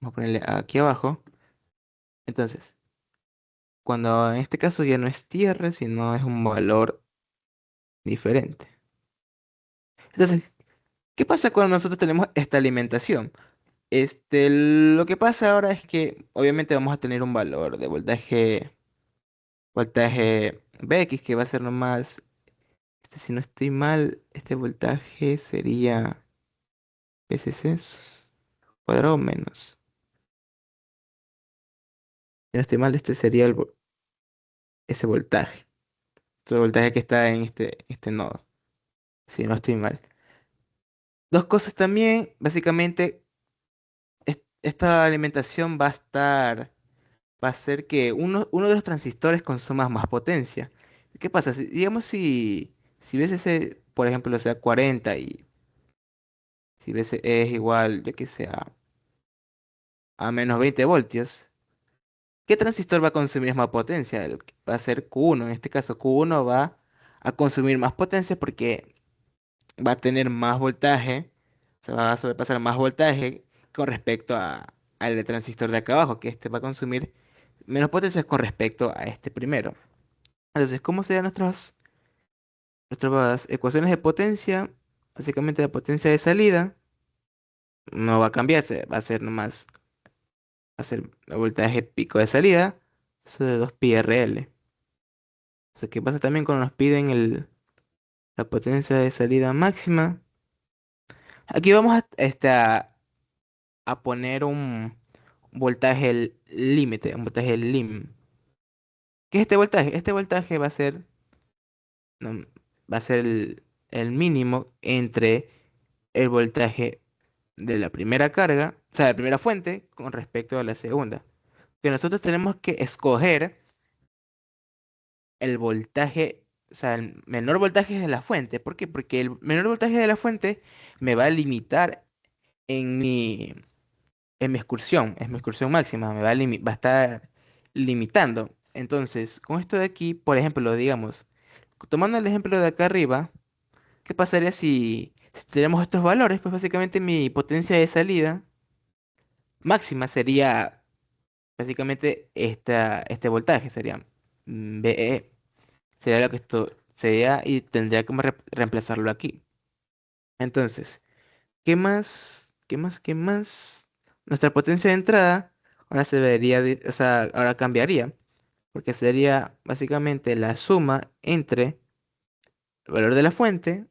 vamos a ponerle aquí abajo. Entonces, cuando en este caso ya no es tierra, sino es un valor diferente. Entonces, ¿qué pasa cuando nosotros tenemos esta alimentación? Lo que pasa ahora es que obviamente vamos a tener un valor de voltaje Bx que va a ser nomás, si no estoy mal, este voltaje sería SC cuadrado menos. Si no estoy mal, este sería ese voltaje. Este voltaje que está en este nodo. Si no estoy mal. Dos cosas también, básicamente, esta alimentación va a hacer que uno de los transistores consuma más potencia. ¿Qué pasa? Digamos si VCC, por ejemplo, sea 40 y si VCE es igual, yo que sé, a menos 20 voltios, ¿qué transistor va a consumir más potencia? Va a ser Q1. En este caso, Q1 va a consumir más potencia porque va a tener más voltaje, se va a sobrepasar más voltaje con respecto al transistor de acá abajo, que este va a consumir menos potencia con respecto a este primero. Entonces, ¿cómo serían Nuestras ecuaciones de potencia, básicamente la potencia de salida, no va a cambiarse, va a ser nomás, va a ser el voltaje pico de salida, eso de 2 pi RL. O sea, ¿qué pasa también cuando nos piden la potencia de salida máxima? Aquí vamos a poner un voltaje límite, un voltaje lim. ¿Qué es este voltaje? Este voltaje va a ser, no, va a ser el mínimo entre el voltaje de la primera carga, o sea, la primera fuente con respecto a la segunda. Que nosotros tenemos que escoger el voltaje, o sea, el menor voltaje de la fuente. ¿Por qué? Porque el menor voltaje de la fuente me va a limitar en en mi excursión máxima, va a estar limitando. Entonces, con esto de aquí, por ejemplo, digamos, tomando el ejemplo de acá arriba, ¿qué pasaría si tenemos estos valores? Pues básicamente mi potencia de salida máxima sería básicamente este voltaje, sería BE. Sería lo que esto sería y tendría que reemplazarlo aquí. Entonces, ¿qué más? ¿Qué más? ¿Qué más? Nuestra potencia de entrada ahora se vería, o sea, ahora cambiaría, porque sería básicamente la suma entre el valor de la fuente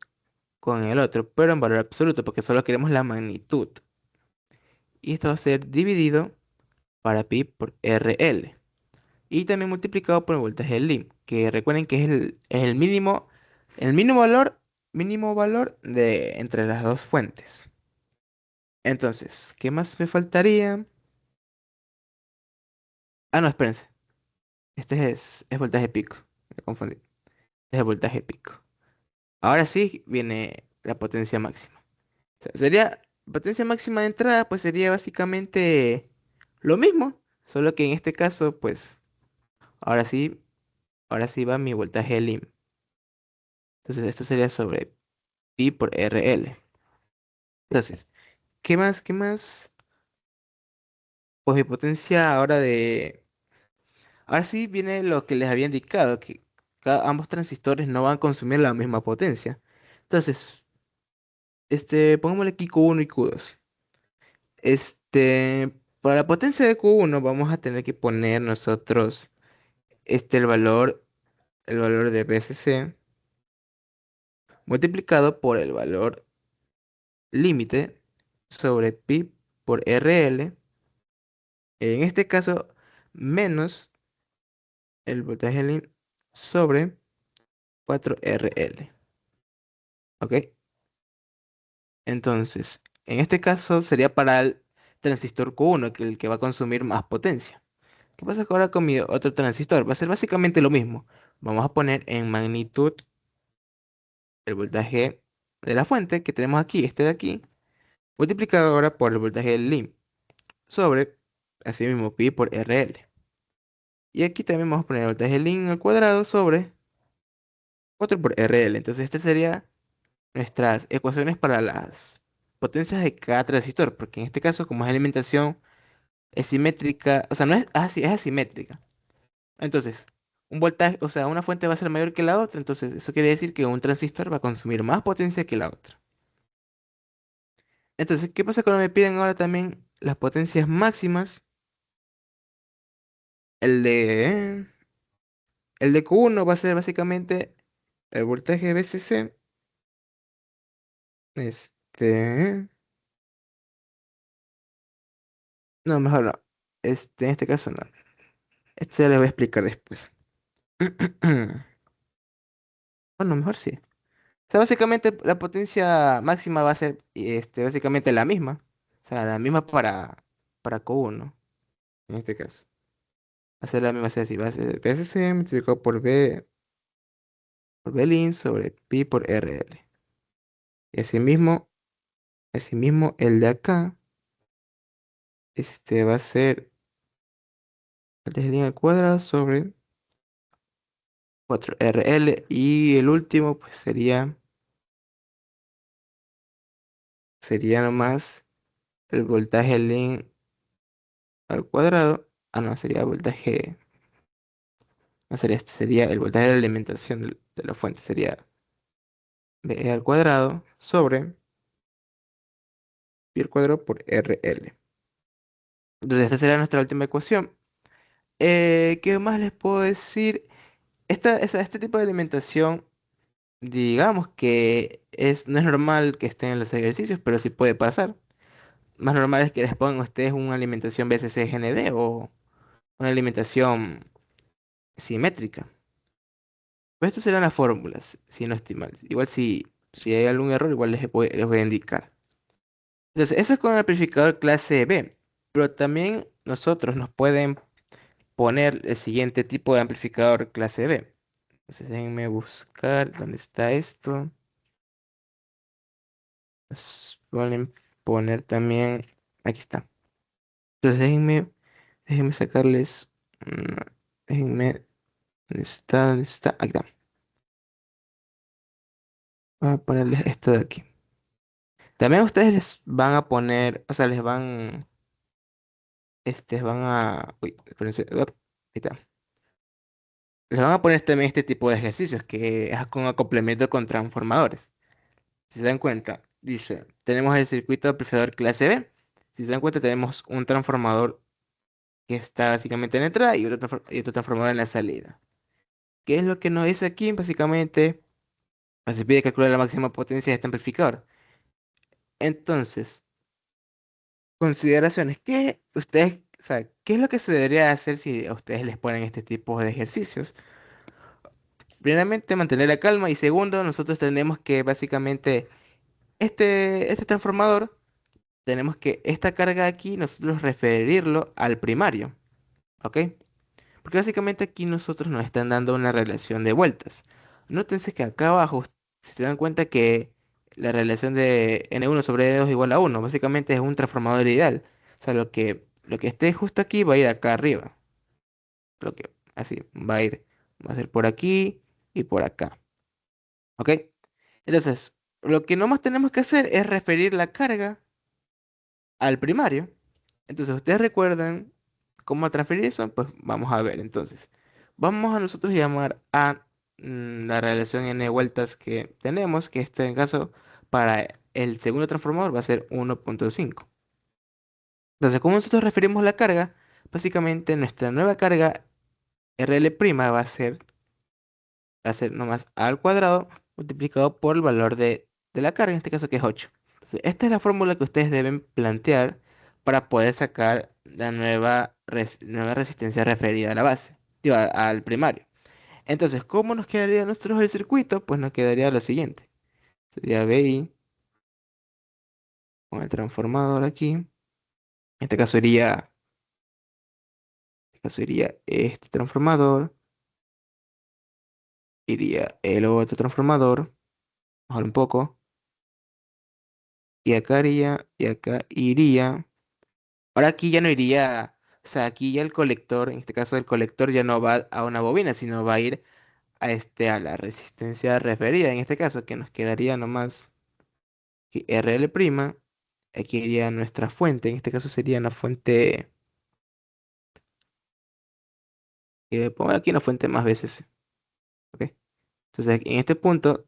con el otro, pero en valor absoluto, porque solo queremos la magnitud. Y esto va a ser dividido para pi por RL. Y también multiplicado por el voltaje del LIM, que recuerden que es el mínimo valor de entre las dos fuentes. Entonces, ¿qué más me faltaría? Ah, no, espérense. Este es voltaje pico. Me confundí. Este es el voltaje pico. Ahora sí viene la potencia máxima. O sea, sería potencia máxima de entrada, pues sería básicamente lo mismo, solo que en este caso, pues, ahora sí, ahora sí va mi voltaje LIM. Entonces, esto sería sobre pi por RL. Entonces, ¿qué más? ¿Qué más? Pues mi potencia ahora de... Ahora sí viene lo que les había indicado, que ambos transistores no van a consumir la misma potencia. Entonces, pongámosle aquí Q1 y Q2. Para la potencia de Q1 vamos a tener que poner nosotros el valor de BSC multiplicado por el valor límite sobre pi por RL. En este caso, menos el voltaje sobre 4RL. ¿Ok? Entonces, en este caso sería para el transistor Q1, que el que va a consumir más potencia. ¿Qué pasa ahora con mi otro transistor? Va a ser básicamente lo mismo. Vamos a poner en magnitud el voltaje de la fuente que tenemos aquí, este de aquí, multiplicado ahora por el voltaje del LIM sobre, así mismo, pi por RL. Y aquí también vamos a poner el voltaje del LIM al cuadrado sobre 4 por RL. Entonces, este sería nuestras ecuaciones para las potencias de cada transistor, porque en este caso, como es alimentación, es simétrica, o sea, no es así, es asimétrica. Entonces, un voltaje, o sea, una fuente va a ser mayor que la otra, entonces eso quiere decir que un transistor va a consumir más potencia que la otra. Entonces, ¿qué pasa cuando me piden ahora también las potencias máximas? El de, el de Q1 va a ser básicamente el voltaje VCC. No, mejor no. En este caso no. Este se les voy a explicar después. Bueno, mejor sí. O sea, básicamente la potencia máxima va a ser básicamente la misma. O sea, la misma para Q1, en este caso. Va a ser la misma, o sea, si va a ser PSC multiplicado por Blin sobre pi por RL. Y asimismo el de acá, va a ser el de Blin al cuadrado sobre 4RL. Y el último, pues sería nomás el voltaje Blin al cuadrado. Ah, no, sería voltaje. No sería sería el voltaje de la alimentación de la fuente. Sería. BE al cuadrado sobre pi al cuadrado por RL. Entonces, esta será nuestra última ecuación. ¿Qué más les puedo decir? Este tipo de alimentación, digamos que no es normal que estén en los ejercicios, pero sí puede pasar. Más normal es que les pongan a ustedes una alimentación BCC-GND o una alimentación simétrica. Pues estas serán las fórmulas, si no estoy mal. Igual si hay algún error, igual les voy a indicar. Entonces, eso es con el amplificador clase B. Pero también nosotros nos pueden poner el siguiente tipo de amplificador clase B. Entonces, déjenme buscar dónde está esto. Pueden poner también. Aquí está. Entonces, déjenme sacarles. mm, Déjenme. ¿Dónde está? ¿Dónde está? Aquí está. Voy a ponerles esto de aquí. También ustedes les van a poner, o sea, uy, espérense, ahí está. Les van a poner también este tipo de ejercicios que es con acoplamiento con transformadores. Si se dan cuenta, dice, tenemos el circuito amplificador clase B. Si se dan cuenta, tenemos un transformador que está básicamente en la entrada y otro transformador en la salida. ¿Qué es lo que nos dice aquí? Básicamente, se pide calcular la máxima potencia de este amplificador. Entonces, consideraciones. O sea, qué es lo que se debería hacer si a ustedes les ponen este tipo de ejercicios? Primeramente, mantener la calma y segundo, nosotros tenemos que básicamente este transformador, tenemos que esta carga aquí nosotros referirlo al primario, ¿ok? Porque básicamente aquí nosotros nos están dando una relación de vueltas. Nótense que acá abajo, si se dan cuenta que la relación de N1 sobre N2 es igual a 1, básicamente es un transformador ideal. O sea, lo que esté justo aquí va a ir acá arriba. Así, va a ser por aquí y por acá. ¿Ok? Entonces, lo que nomás tenemos que hacer es referir la carga al primario. Entonces, ¿ustedes recuerdan cómo transferir eso? Pues vamos a ver entonces. Vamos a nosotros llamar a la relación n vueltas que tenemos, que este en caso para el segundo transformador va a ser 1.5. Entonces, como nosotros referimos la carga, básicamente nuestra nueva carga RL' va a ser nomás a al cuadrado multiplicado por el valor de la carga, en este caso que es 8. Entonces, esta es la fórmula que ustedes deben plantear para poder sacar la nueva resistencia referida a la base, digo, al primario. Entonces, ¿cómo nos quedaría a nosotros el circuito? Pues nos quedaría lo siguiente. Sería BI con el transformador aquí. En este caso iría este transformador, iría el otro transformador, bajar un poco, y acá iría, y acá iría. Ahora aquí ya no iría, o sea, aquí ya el colector, en este caso el colector ya no va a una bobina, sino va a ir a la resistencia referida, en este caso, que nos quedaría nomás que RL', aquí iría nuestra fuente, en este caso sería una fuente, pongo aquí una fuente más veces, ¿ok? Entonces aquí en este punto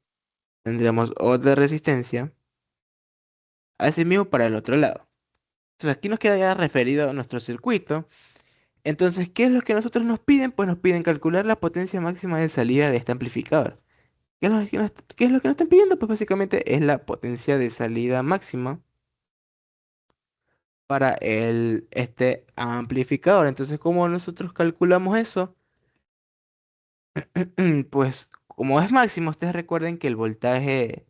tendríamos otra resistencia, así mismo para el otro lado. Entonces aquí nos queda ya referido nuestro circuito. Entonces, ¿qué es lo que nosotros nos piden? Pues nos piden calcular la potencia máxima de salida de este amplificador. ¿Qué es lo que nos están pidiendo? Pues básicamente es la potencia de salida máxima para este amplificador. Entonces, ¿cómo nosotros calculamos eso? Pues como es máximo, ustedes recuerden que el voltaje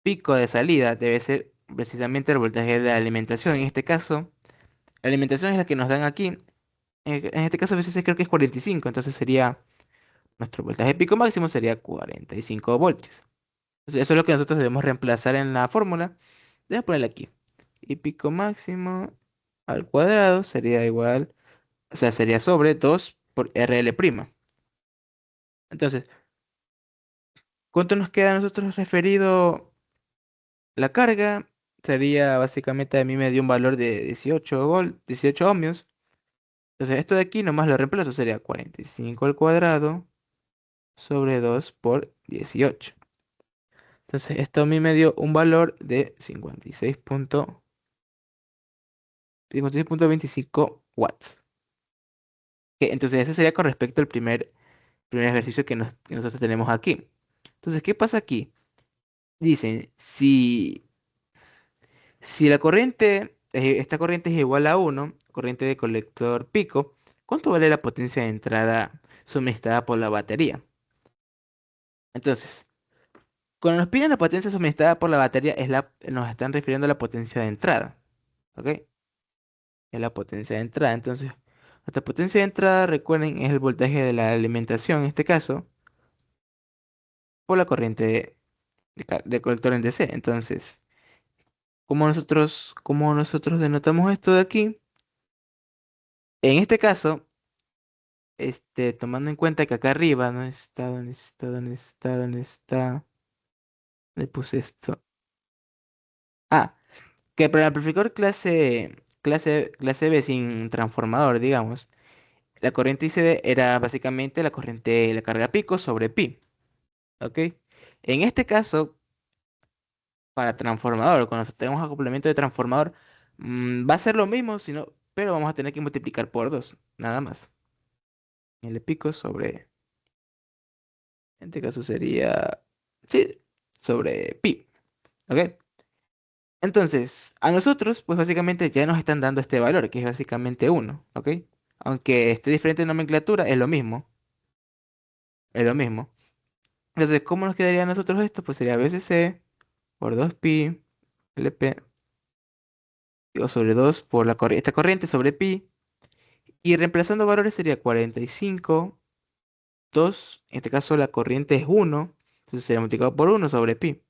pico de salida debe ser precisamente el voltaje de la alimentación. En este caso, la alimentación es la que nos dan aquí. En este caso, a veces creo que es 45, entonces nuestro voltaje pico máximo sería 45 voltios. Entonces, eso es lo que nosotros debemos reemplazar en la fórmula. Voy a ponerle aquí. Y pico máximo al cuadrado sería igual, o sea, sería sobre 2 por RL'. Entonces, ¿cuánto nos queda a nosotros referido la carga? Sería básicamente a mí me dio un valor de 18 ohmios. Entonces, esto de aquí nomás lo reemplazo, sería 45 al cuadrado sobre 2 por 18. Entonces, esto a mí me dio un valor de 56.25 watts. Entonces, ese sería con respecto al primer ejercicio que nosotros tenemos aquí. Entonces, ¿qué pasa aquí? Dicen, si la corriente, esta corriente es igual a uno, corriente de colector pico, ¿cuánto vale la potencia de entrada suministrada por la batería? Entonces, cuando nos piden la potencia suministrada por la batería, nos están refiriendo a la potencia de entrada, ¿ok? Es la potencia de entrada. Entonces, nuestra potencia de entrada, recuerden, es el voltaje de la alimentación, en este caso, por la corriente de colector en DC. Entonces, ¿cómo nosotros denotamos esto de aquí? En este caso, tomando en cuenta que acá arriba, ¿no está? ¿Dónde está? ¿Dónde está? ¿Dónde está? Le puse esto. Ah, que para el amplificador clase B sin transformador, digamos, la corriente ICD era básicamente la corriente, la carga pico sobre pi, ¿ok? En este caso, para transformador, cuando tenemos acoplamiento de transformador, va a ser lo mismo, pero vamos a tener que multiplicar por 2 nada más. L pico sobre, en este caso sería, sí, sobre pi, ¿ok? Entonces, a nosotros, pues básicamente ya nos están dando este valor, que es básicamente uno, ¿ok? Aunque esté diferente en nomenclatura, es lo mismo, es lo mismo. Entonces, ¿cómo nos quedaría a nosotros esto? Pues sería BCC por 2pi LP, digo, sobre 2 por esta corriente sobre pi, y reemplazando valores sería 45, 2, en este caso la corriente es uno, entonces sería multiplicado por uno sobre pi.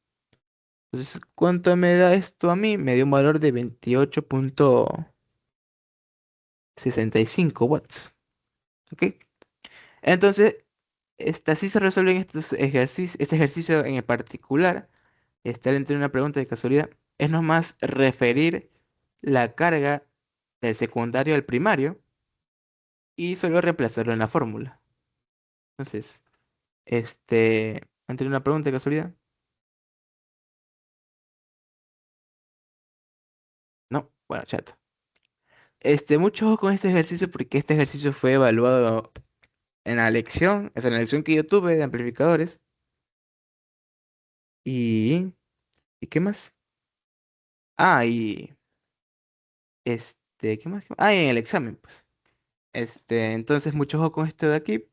Entonces, ¿cuánto me da esto a mí? Me dio un valor de 28.65 watts, ¿ok? Entonces, así se resuelven estos ejercicios, este ejercicio en particular. Estar entre una pregunta de casualidad. Es nomás referir la carga del secundario al primario y solo reemplazarlo en la fórmula. Entonces, entre una pregunta de casualidad. No, bueno, chato. Mucho ojo con este ejercicio porque este ejercicio fue evaluado en la lección, o sea, en la lección que yo tuve de amplificadores. Y, ¿y qué más? Ah, ¿qué más? Ah, y en el examen, pues. Entonces, mucho ojo con esto de aquí.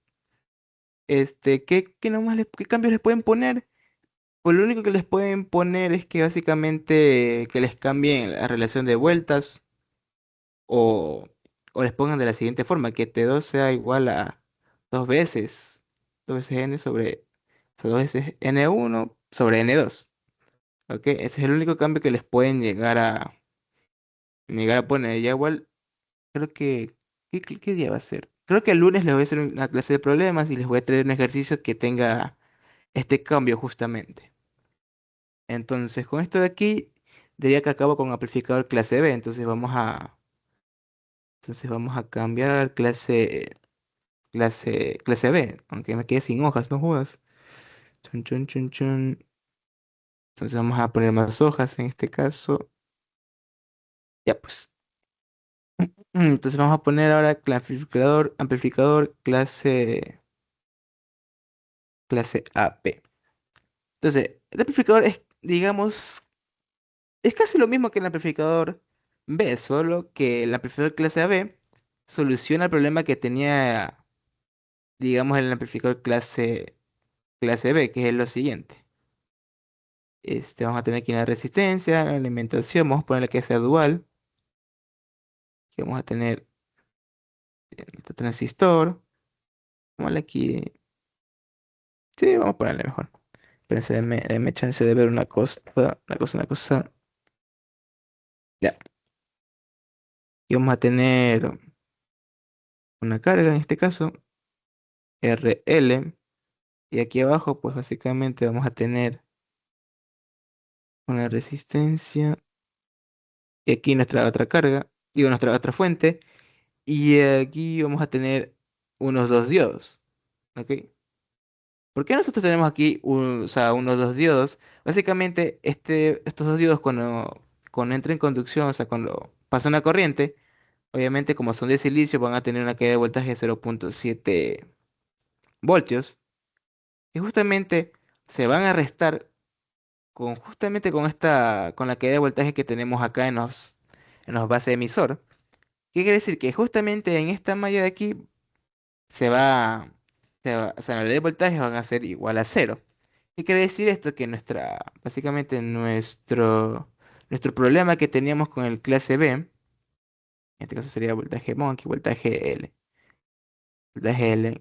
¿Qué cambios les pueden poner? Pues lo único que les pueden poner es que básicamente que les cambien la relación de vueltas o, o les pongan de la siguiente forma, que T2 sea igual a dos veces N sobre, o sea, dos veces N1 sobre N2. ¿Ok? Ese es el único cambio que les pueden llegar a poner. Ya igual, creo que, ¿qué día va a ser? Creo que el lunes les voy a hacer una clase de problemas y les voy a traer un ejercicio que tenga este cambio justamente. Entonces, con esto de aquí, diría que acabo con amplificador clase B. Entonces vamos a cambiar a clase B, aunque me quede sin hojas, no jodas. Chun, chun, chun, chun. Entonces vamos a poner más hojas en este caso. Ya pues. Entonces vamos a poner ahora amplificador clase AP. Entonces, el amplificador es, digamos, es casi lo mismo que el amplificador B, solo que el amplificador clase AB soluciona el problema que tenía, digamos, el amplificador clase B, que es lo siguiente. Vamos a tener aquí una resistencia, la alimentación, vamos a ponerle que sea dual, que vamos a tener este transistor, vamos aquí, sí, vamos a ponerle mejor. Espérense, denme chance de ver una cosa. Ya, y vamos a tener una carga, en este caso, RL, y aquí abajo, pues básicamente vamos a tener una resistencia, y aquí nuestra otra carga, digo, nuestra otra fuente, y aquí vamos a tener unos dos diodos, ¿ok? ¿Por qué nosotros tenemos aquí o sea, unos dos diodos? Básicamente, estos dos diodos cuando entran en conducción, o sea, cuando pasa una corriente, obviamente como son de silicio van a tener una caída de voltaje de 0,7 voltios y justamente se van a restar justamente con la caída de voltaje que tenemos acá en los bases emisor. ¿Qué quiere decir? Que justamente en esta malla de aquí se va, o sea, la ley de voltaje van a ser igual a cero. ¿Qué quiere decir esto? Que básicamente nuestro problema que teníamos con el clase B, en este caso sería voltaje Monkey, voltaje L,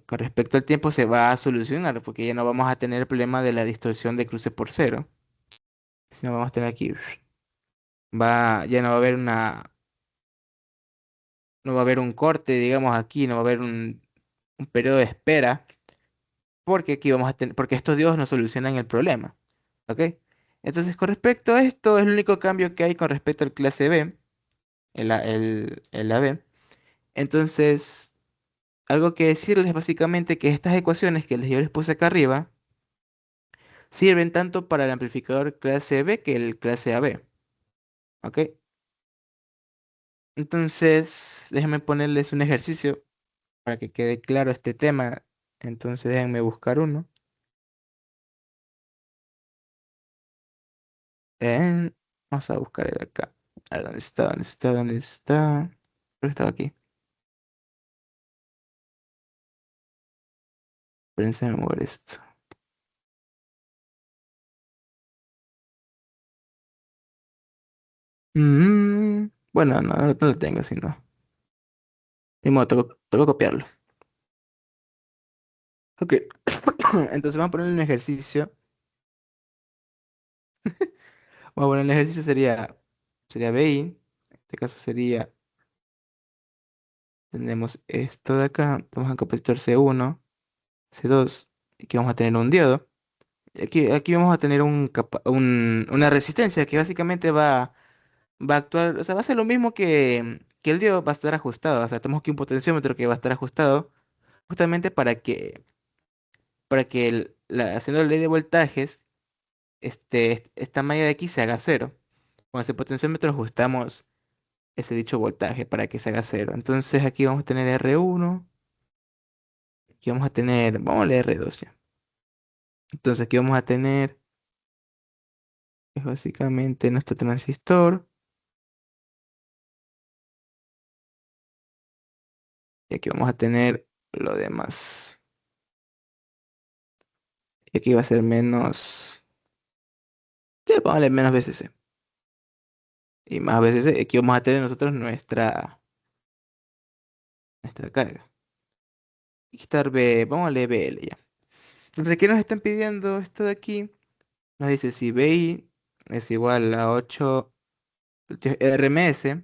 con respecto al tiempo se va a solucionar porque ya no vamos a tener el problema de la distorsión de cruce por cero, sino vamos a tener aquí, ya no va a haber un corte, digamos aquí, no va a haber un periodo de espera porque aquí vamos a tener, porque estos diodos no solucionan el problema. ¿Ok? Entonces, con respecto a esto, es el único cambio que hay con respecto al clase B, el AB. Entonces, algo que decirles básicamente que estas ecuaciones que yo les puse acá arriba sirven tanto para el amplificador clase B que el clase AB. ¿Ok? Entonces, déjenme ponerles un ejercicio para que quede claro este tema. Entonces, déjenme buscar uno. En- Vamos a buscar el acá. A ver, ¿dónde está? ¿Dónde está? ¿Dónde está? Creo que estaba aquí. Espérense en mover esto. Bueno, no, no lo tengo, sino. Ni modo, tengo que copiarlo. Ok. Entonces vamos a poner un ejercicio. Vamos a poner el ejercicio sería BI. En este caso tenemos esto de acá. Tenemos un capacitor C1, C2. Y aquí vamos a tener un diodo. Y aquí vamos a tener una resistencia que básicamente va a actuar, o sea, va a ser lo mismo que el diodo va a estar ajustado. O sea, tenemos aquí un potenciómetro que va a estar ajustado justamente para que haciendo la ley de voltajes, esta malla de aquí se haga cero. Con ese potenciómetro ajustamos ese dicho voltaje para que se haga cero. Entonces aquí vamos a tener R1, aquí vamos a tener, vamos a leer R2 ya. Entonces aquí vamos a tener, es básicamente nuestro transistor, y aquí vamos a tener lo demás. Y aquí va a ser menos, ya, vamos a menos VCC. Y más VCC, aquí vamos a tener nosotros nuestra carga. Y estar vamos a leer BL ya. Entonces, ¿qué nos están pidiendo esto de aquí? Nos dice si BI es igual a 8 RMS,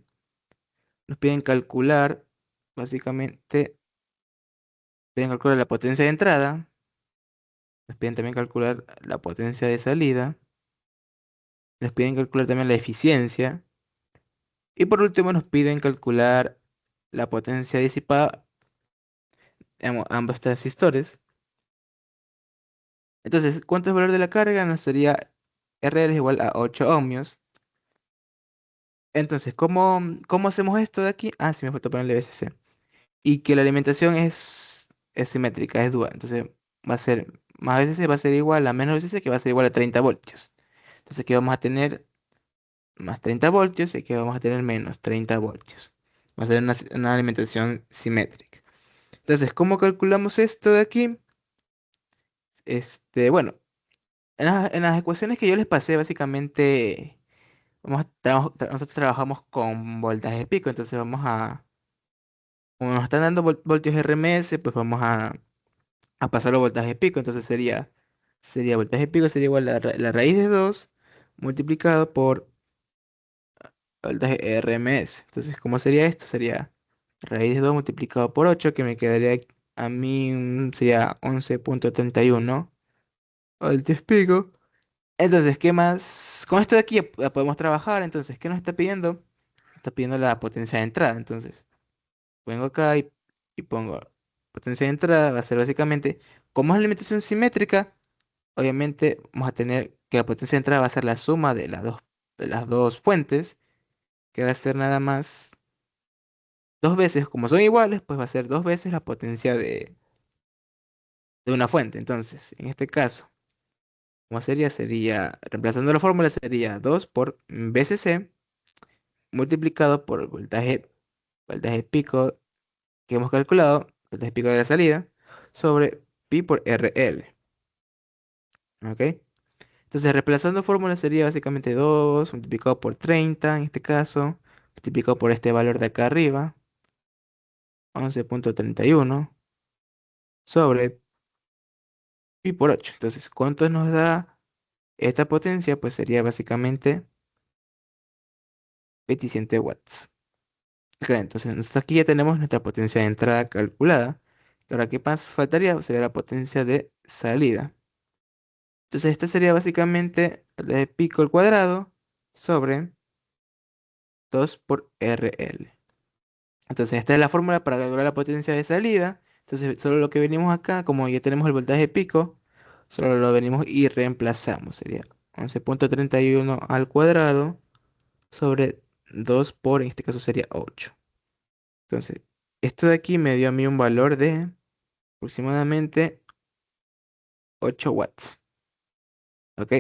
nos piden calcular, básicamente, piden calcular la potencia de entrada, nos piden también calcular la potencia de salida, nos piden calcular también la eficiencia, y por último nos piden calcular la potencia disipada en ambos transistores. Entonces, ¿cuánto es el valor de la carga? Nos sería RL es igual a 8 ohmios. Entonces, ¿cómo hacemos esto de aquí? Ah, sí, me falta ponerle VCC. Y que la alimentación es simétrica, es dual. Entonces va a ser más VCC va a ser igual a menos VCC que va a ser igual a 30 voltios. Entonces aquí vamos a tener más 30 voltios y aquí vamos a tener menos 30 voltios. Va a ser una alimentación simétrica. Entonces, ¿cómo calculamos esto de aquí? Bueno, en las ecuaciones que yo les pasé, básicamente, nosotros trabajamos con voltaje pico, entonces como nos están dando voltios RMS, pues vamos a pasar los voltajes pico, entonces sería voltaje pico sería igual a la raíz de 2 multiplicado por voltaje RMS. Entonces, ¿cómo sería esto? Sería raíz de 2 multiplicado por 8 que me quedaría a mí, sería 11,31 voltios pico. Entonces, ¿qué más? Con esto de aquí ya podemos trabajar, entonces, ¿qué nos está pidiendo? Está pidiendo la potencia de entrada, entonces, vengo acá y pongo potencia de entrada, va a ser básicamente Como es alimentación simétrica, obviamente vamos a tener que la potencia de entrada va a ser la suma de las dos fuentes, que va a ser nada más dos veces, como son iguales, pues va a ser dos veces la potencia de una fuente. Entonces, en este caso, ¿cómo sería? Sería, reemplazando la fórmula, sería 2 por VCC multiplicado por el voltaje pico que hemos calculado, voltaje pico de la salida, sobre pi por RL. ¿Ok? Entonces, reemplazando fórmula sería básicamente 2 multiplicado por 30 en este caso, multiplicado por este valor de acá arriba, 11,31 sobre pi por 8. Entonces, ¿cuánto nos da esta potencia? Pues sería básicamente 27 watts. Ok, entonces, nosotros aquí ya tenemos nuestra potencia de entrada calculada. Ahora, ¿qué más faltaría? Sería la potencia de salida. Entonces, esta sería básicamente de pico al cuadrado sobre 2 por RL. Entonces, esta es la fórmula para calcular la potencia de salida. Entonces, solo lo que venimos acá, como ya tenemos el voltaje pico, solo lo venimos y reemplazamos. Sería 11,31 al cuadrado sobre 2 por, en este caso sería 8. Entonces, esto de aquí me dio a mí un valor de aproximadamente 8 watts. ¿Ok?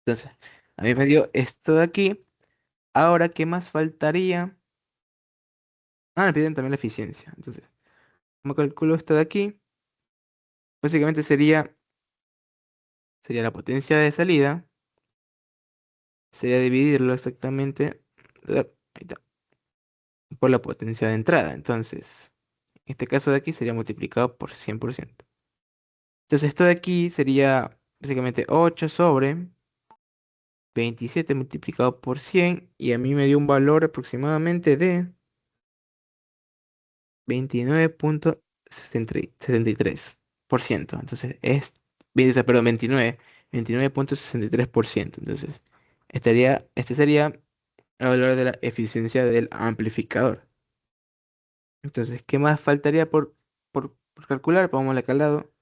Entonces, a mí me dio esto de aquí. Ahora, ¿qué más faltaría? Ah, me piden también la eficiencia. Entonces, como calculo esto de aquí, básicamente sería la potencia de salida, sería dividirlo exactamente ahí está, por la potencia de entrada. Entonces, en este caso de aquí sería multiplicado por 100%. Entonces, esto de aquí sería básicamente 8 sobre 27 multiplicado por 100 y a mí me dio un valor aproximadamente de 29,73%. Entonces es, perdón, 29,63%. Entonces este sería el valor de la eficiencia del amplificador. Entonces, ¿qué más faltaría por calcular? Pongámosle acá al lado.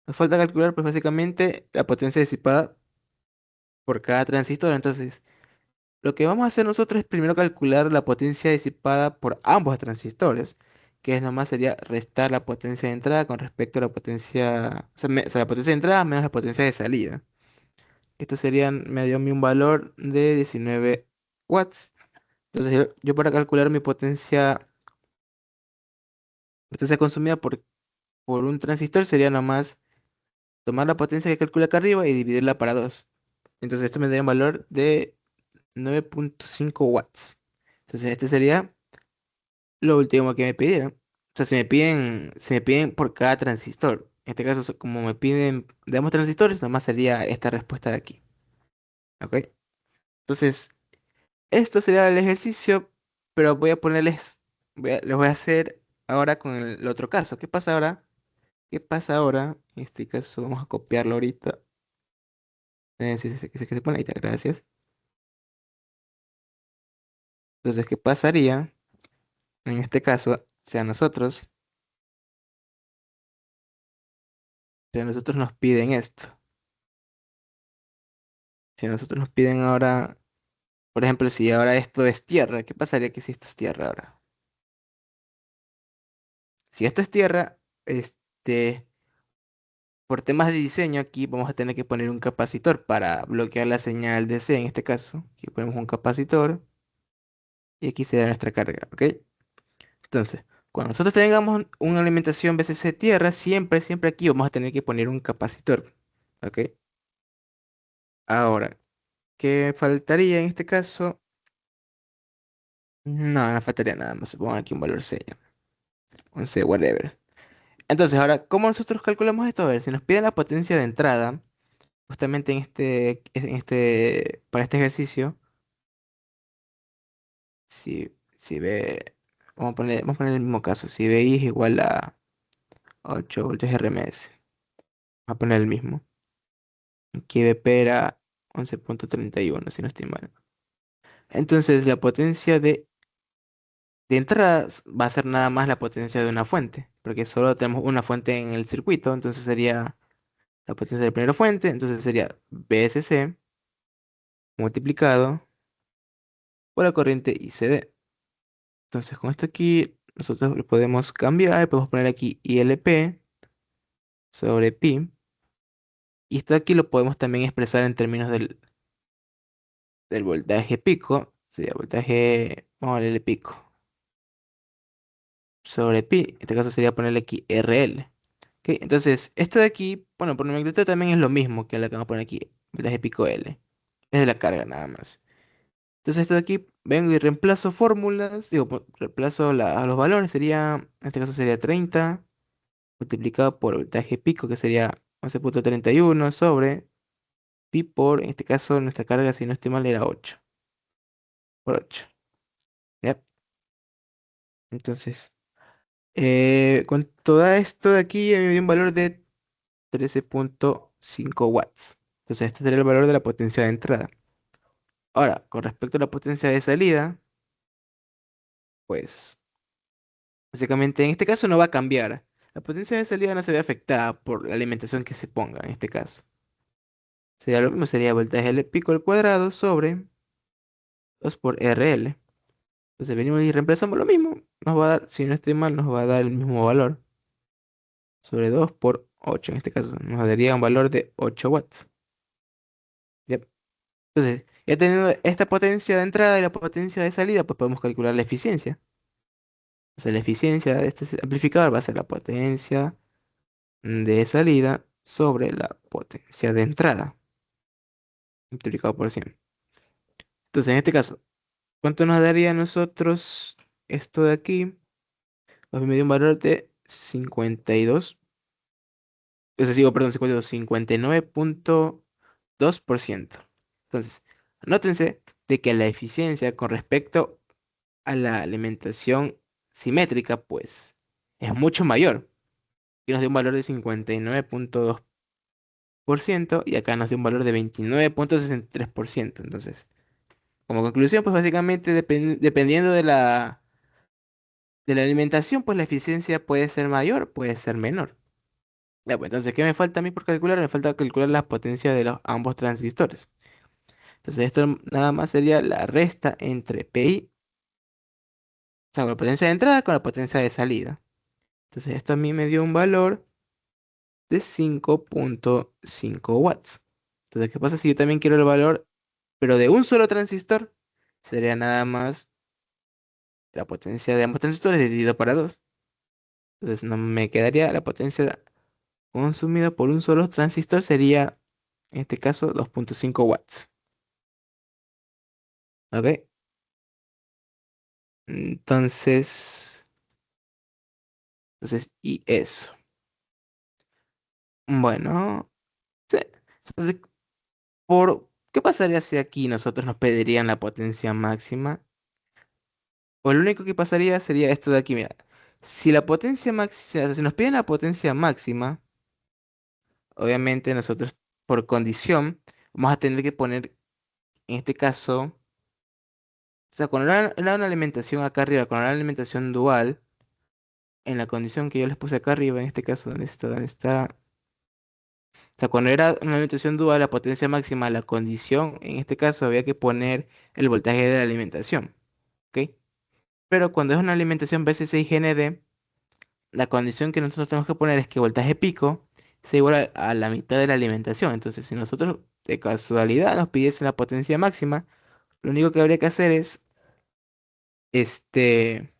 Nos falta calcular pues básicamente la potencia disipada por cada transistor. Entonces, lo que vamos a hacer nosotros es primero calcular la potencia disipada por ambos transistores, que es nomás sería restar la potencia de entrada con respecto a la potencia, o sea, la potencia de entrada menos la potencia de salida. Esto sería, me dio a mí un valor de 19 watts. Entonces yo para calcular mi potencia consumida por un transistor sería nomás tomar la potencia que calcula acá arriba y dividirla para 2. Entonces esto me daría un valor de 9,5 watts. Entonces este sería lo último que me pidieron. O sea, si me piden por cada transistor. En este caso, como me piden de ambos transistores, nomás sería esta respuesta de aquí. ¿Ok? Entonces, esto sería el ejercicio, pero voy a ponerles, les voy a hacer ahora con el otro caso. ¿Qué pasa ahora? ¿Qué pasa ahora? En este caso, vamos a copiarlo ahorita. Que se pone ahí, está, gracias. Entonces, ¿qué pasaría? En este caso, si a nosotros nos piden esto. Si a nosotros nos piden ahora. Por ejemplo, si ahora esto es tierra, ¿qué pasaría que si esto es tierra ahora? Si esto es tierra, por temas de diseño aquí vamos a tener que poner un capacitor para bloquear la señal DC en este caso. Aquí ponemos un capacitor y aquí será nuestra carga, ¿ok? Entonces, cuando nosotros tengamos una alimentación VCC tierra, siempre aquí vamos a tener que poner un capacitor, ¿ok? Ahora, ¿qué faltaría en este caso? No, no faltaría nada más. Pongo aquí un valor C, un C, whatever. Entonces, ahora, ¿cómo nosotros calculamos esto? A ver, si nos piden la potencia de entrada, justamente para este ejercicio, si ve, vamos a poner el mismo caso, si BI es igual a 8 voltios RMS, vamos a poner el mismo. Aquí BP era 11,31 si no estoy mal. Entonces, la potencia De entrada va a ser nada más la potencia de una fuente, porque solo tenemos una fuente en el circuito, entonces sería la potencia de la primera fuente, entonces sería VSC multiplicado por la corriente ICD. Entonces con esto aquí nosotros lo podemos cambiar, podemos poner aquí ILP sobre pi, y esto aquí lo podemos también expresar en términos del voltaje pico, sería voltaje, vamos a ponerle pico, sobre pi, en este caso sería ponerle aquí RL. ¿Ok? Entonces, esto de aquí, bueno, por nomenclatura también es lo mismo que la que vamos a poner aquí, voltaje pico L. Es de la carga nada más. Entonces, esto de aquí, vengo y reemplazo fórmulas, digo, reemplazo los valores, sería, en este caso sería 30 multiplicado por voltaje pico, que sería 11,31 sobre pi por, en este caso, nuestra carga, si no estoy mal, era 8 por 8. ¿Ya? Entonces, con todo esto de aquí, me dio un valor de 13,5 watts. Entonces, este sería el valor de la potencia de entrada. Ahora, con respecto a la potencia de salida, pues básicamente en este caso no va a cambiar. La potencia de salida no se ve afectada por la alimentación que se ponga en este caso. Sería lo mismo, sería voltaje L pico al cuadrado sobre 2 por RL. Entonces venimos y reemplazamos lo mismo. Nos va a dar, si no estoy mal, nos va a dar el mismo valor. Sobre 2 por 8 en este caso. Nos daría un valor de 8 watts. Yep. Entonces, ya teniendo esta potencia de entrada y la potencia de salida, pues podemos calcular la eficiencia. O sea, la eficiencia de este amplificador va a ser la potencia de salida sobre la potencia de entrada, multiplicado por 100. Entonces, en este caso, ¿cuánto nos daría a nosotros esto de aquí? A mí me dio un valor de 52, eso sí, perdón, 52, 59,2%. Entonces, anótense de que la eficiencia con respecto a la alimentación simétrica, pues, es mucho mayor. Y nos dio un valor de 59,2% y acá nos dio un valor de 29,63%. Entonces, como conclusión, pues básicamente dependiendo de la alimentación, pues la eficiencia puede ser mayor, puede ser menor. Ya, pues entonces, ¿qué me falta a mí por calcular? Me falta calcular la potencia de los ambos transistores. Entonces, esto nada más sería la resta entre PI, o sea, con la potencia de entrada con la potencia de salida. Entonces, esto a mí me dio un valor de 5,5 watts. Entonces, ¿qué pasa si yo también quiero el valor, pero de un solo transistor? Sería nada más la potencia de ambos transistores dividido para 2. Entonces, no me quedaría la potencia consumida por un solo transistor, sería, en este caso, 2,5 watts. ¿Ok? Y eso. Bueno, sí. Entonces, ¿qué pasaría si aquí nosotros nos pedirían la potencia máxima? Pues lo único que pasaría sería esto de aquí, mira. Si la potencia máxima, si nos piden la potencia máxima, obviamente nosotros por condición vamos a tener que poner, en este caso, o sea, cuando era una alimentación acá arriba, con una alimentación dual, en la condición que yo les puse acá arriba, en este caso, ¿dónde está? ¿Dónde está? O sea, cuando era una alimentación dual, la potencia máxima, la condición, en este caso, había que poner el voltaje de la alimentación, ¿ok? Pero cuando es una alimentación BC6 GND, la condición que nosotros tenemos que poner es que voltaje pico sea igual a la mitad de la alimentación. Entonces, si nosotros de casualidad nos pidiesen la potencia máxima, lo único que habría que hacer es este,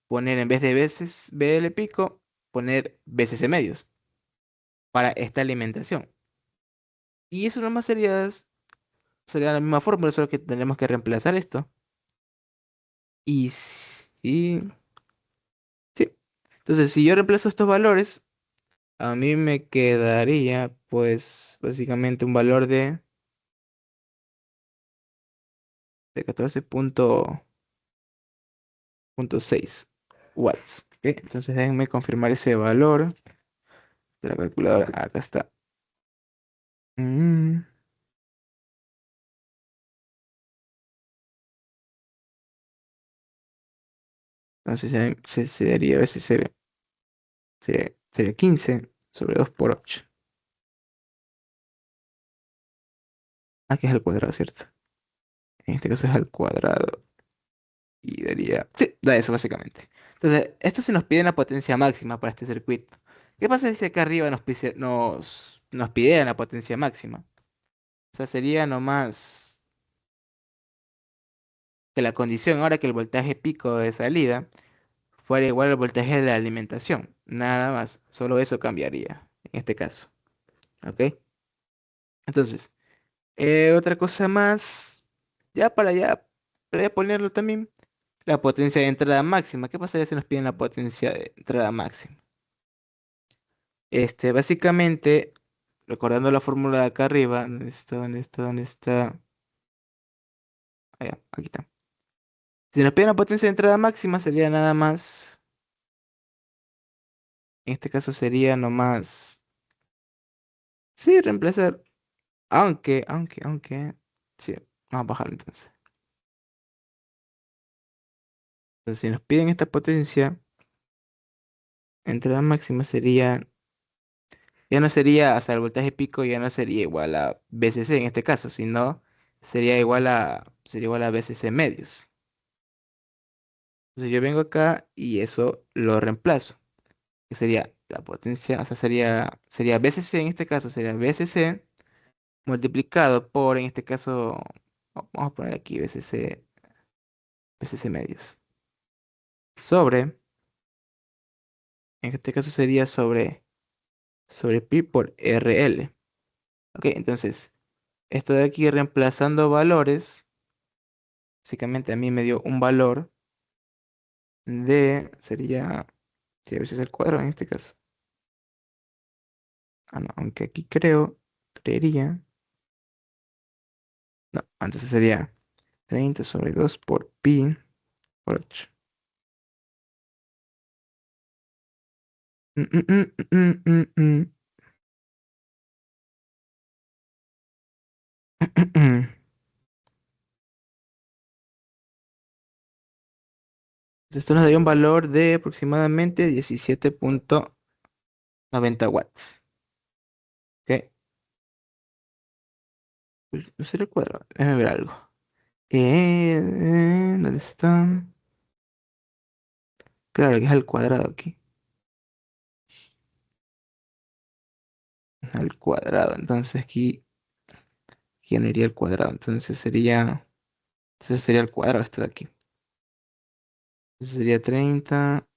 poner en vez de veces BL pico, poner BCC medios para esta alimentación. Y eso nomás sería la misma fórmula, solo que tendremos que reemplazar esto. Y sí, sí. Entonces, si yo reemplazo estos valores, a mí me quedaría, pues, básicamente un valor de 14,6 watts. ¿Ok? Entonces, déjenme confirmar ese valor de la calculadora. Acá está. Mm, Entonces sería, a veces sería 15 sobre 2 por 8. Aquí es al cuadrado, ¿cierto? En este caso es al cuadrado. Y daría... Sí, da eso básicamente. Entonces, esto se nos pide la potencia máxima para este circuito. ¿Qué pasa si acá arriba nos pidieran la potencia máxima? O sea, sería nomás que la condición ahora que el voltaje pico de salida fuera igual al voltaje de la alimentación. Nada más. Solo eso cambiaría en este caso. ¿Ok? Entonces, otra cosa más. Ya para ponerlo también. La potencia de entrada máxima. ¿Qué pasaría si nos piden la potencia de entrada máxima? Básicamente, recordando la fórmula de acá arriba, ¿dónde está? ¿Dónde está? ¿Dónde está? Aquí está. Si nos piden la potencia de entrada máxima, sería nada más. En este caso sería nomás. Sí, reemplazar. Aunque. Sí, vamos a bajar entonces. Entonces, si nos piden esta potencia, entrada máxima sería. Ya no sería, o sea, el voltaje pico ya no sería igual a VCC en este caso, sino sería igual a VCC medios. Entonces yo vengo acá y eso lo reemplazo, que sería la potencia, o sea, sería VCC en este caso, sería VCC multiplicado por, en este caso, vamos a poner aquí VCC medios, sobre, en este caso sería sobre pi por RL. Ok, entonces, esto de aquí reemplazando valores, básicamente a mí me dio un valor sería, si a veces el cuadrado en este caso. Ah, no, aunque aquí creería. No, entonces sería 30 sobre 2 por pi por 8. Mm, mm, mm, mm, mm, mm, mm. Esto nos daría un valor de aproximadamente 17,90 watts. ¿Ok? Uy, no será el cuadrado. Déjame ver algo. ¿Dónde está? Claro que es al cuadrado aquí. Al cuadrado. Entonces aquí no iría al cuadrado. Entonces sería el cuadrado esto de aquí. Entonces sería 30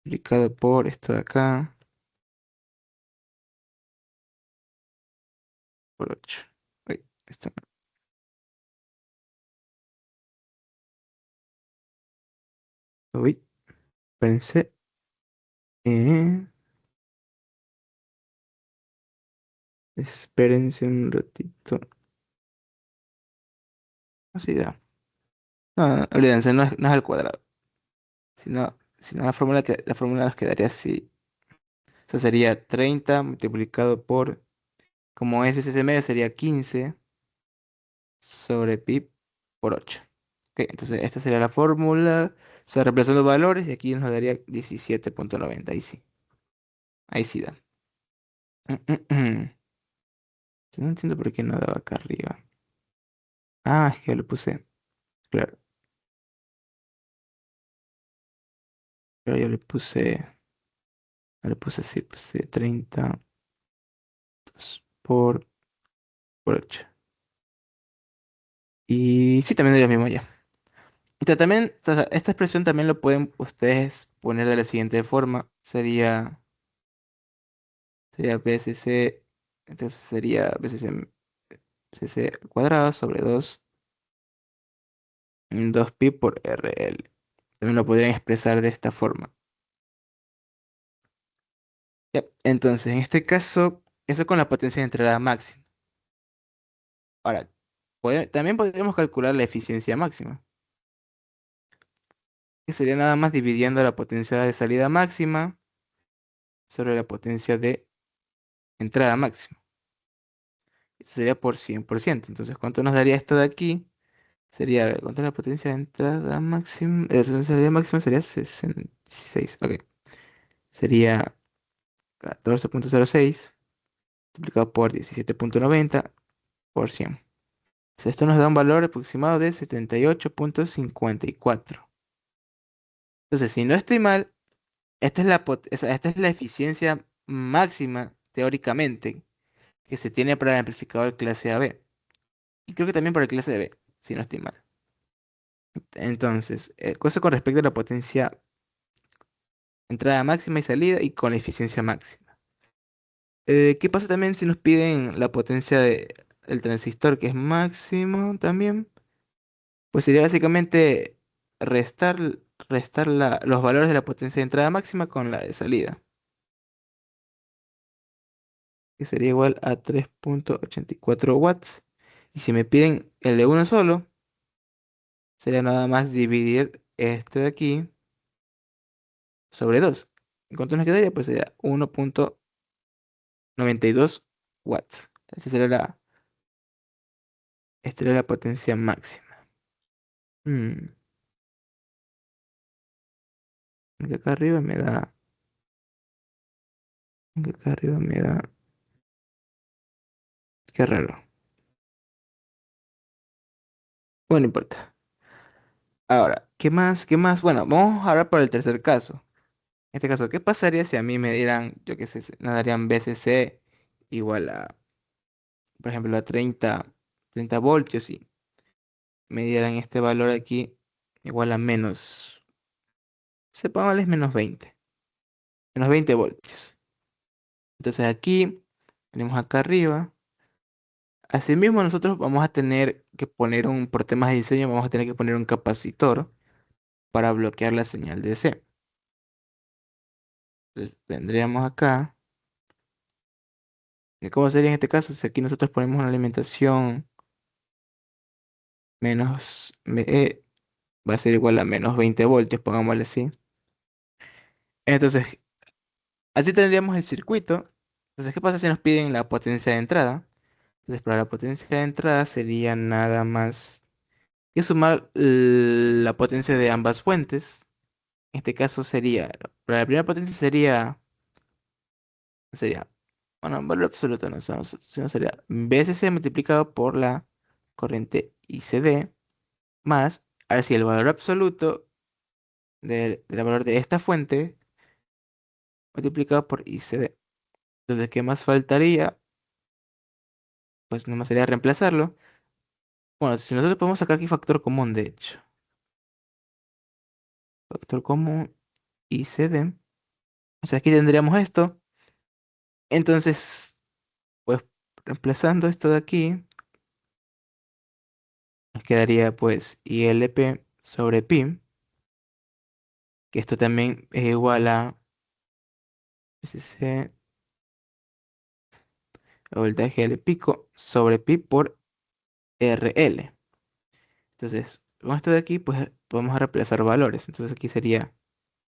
multiplicado por esto de acá por 8. Uy, esto no. Uy, pensé. eh, Espérense un ratito. Así da. No, no, olvídense, no es al cuadrado. Sino la fórmula nos quedaría así. Eso sería 30 multiplicado por, como es ese medio, sería 15 sobre pi por 8. Ok, entonces esta sería la fórmula. O sea, reemplazando valores y aquí nos daría 17,90. Ahí sí da. Yo no entiendo por qué no daba acá arriba. Ah, es que yo le puse. Claro, pero yo le puse. No le puse así, puse 30 por, por 8. Y sí, también es lo mismo ya. Entonces, también, o sea, esta expresión también lo pueden ustedes poner de la siguiente forma. Sería BCC. Entonces sería BCC al cuadrado sobre 2 pi por RL. También lo podrían expresar de esta forma. Ya, entonces, en este caso, eso con la potencia de entrada máxima. Ahora, también podríamos calcular la eficiencia máxima, que sería nada más dividiendo la potencia de salida máxima sobre la potencia de entrada máxima. Eso sería por 100%. Entonces, ¿cuánto nos daría esto de aquí? Sería, a ver, contra la potencia de entrada máxima, la salida máxima sería 66, ok. Sería 14,06 multiplicado por 17,90 por 100. Sea, esto nos da un valor aproximado de 78,54. Entonces, si no estoy mal, esta es la eficiencia máxima, teóricamente, que se tiene para el amplificador clase AB. Y creo que también para el clase B, si no estoy mal. Entonces, cosa con respecto a la potencia entrada máxima y salida y con la eficiencia máxima. ¿Qué pasa también si nos piden la potencia del transistor, que es máximo también? Pues sería básicamente restar, restar los valores de la potencia de entrada máxima con la de salida, que sería igual a 3,84 watts. Y si me piden el de uno solo, sería nada más dividir este de aquí sobre 2. ¿En cuánto nos quedaría? Pues sería 1,92 watts. Esta sería la potencia máxima. Mm, que acá arriba me da, que acá arriba me da, qué raro. Bueno, no importa. Ahora, ¿qué más? ¿Qué más? Bueno, vamos ahora por el tercer caso. En este caso, ¿qué pasaría si a mí me dieran, yo qué sé, me darían BCC igual a, por ejemplo, a 30 voltios y me dieran este valor aquí igual a menos, sepámosles menos 20 voltios. Entonces aquí, tenemos acá arriba. Asimismo, nosotros vamos a tener que poner por temas de diseño, vamos a tener que poner un capacitor para bloquear la señal DC. Entonces, vendríamos acá. ¿Y cómo sería en este caso? Si aquí nosotros ponemos una alimentación menos, va a ser igual a menos 20 voltios, pongámosle así. Entonces, así tendríamos el circuito. Entonces, ¿qué pasa si nos piden la potencia de entrada? Entonces, para la potencia de entrada sería nada más que sumar la potencia de ambas fuentes. En este caso sería, para la primera potencia sería, bueno, en valor absoluto no, sino sería VSC multiplicado por la corriente ICD más, ahora sí, el valor absoluto del valor de esta fuente multiplicado por ICD. Entonces, ¿qué más faltaría? Pues nomás sería reemplazarlo. Bueno, si nosotros podemos sacar aquí factor común, de hecho. Factor común ICD. O sea, aquí tendríamos esto. Entonces, pues reemplazando esto de aquí, nos quedaría pues ILP sobre pi, que esto también es igual a SC, el voltaje L pico sobre pi por RL. Entonces, con esto de aquí, pues podemos reemplazar valores. Entonces aquí sería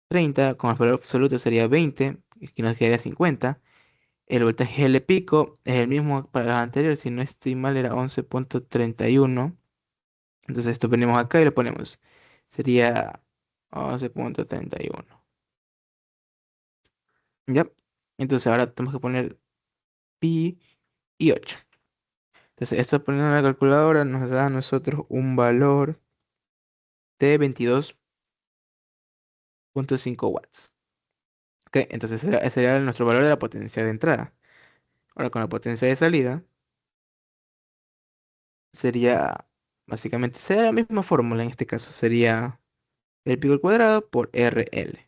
30, con el valor absoluto sería 20, y aquí nos quedaría 50. El voltaje L pico es el mismo para las anteriores, si no estoy mal era 11,31. Entonces esto venimos acá y lo ponemos. Sería 11,31. ¿Ya? Entonces ahora tenemos que poner pi y 8. Entonces esto poniendo en la calculadora nos da a nosotros un valor de 22,5 watts. ¿Ok? Entonces ese sería nuestro valor de la potencia de entrada. Ahora con la potencia de salida sería, básicamente, sería la misma fórmula en este caso. Sería el pico al cuadrado por RL.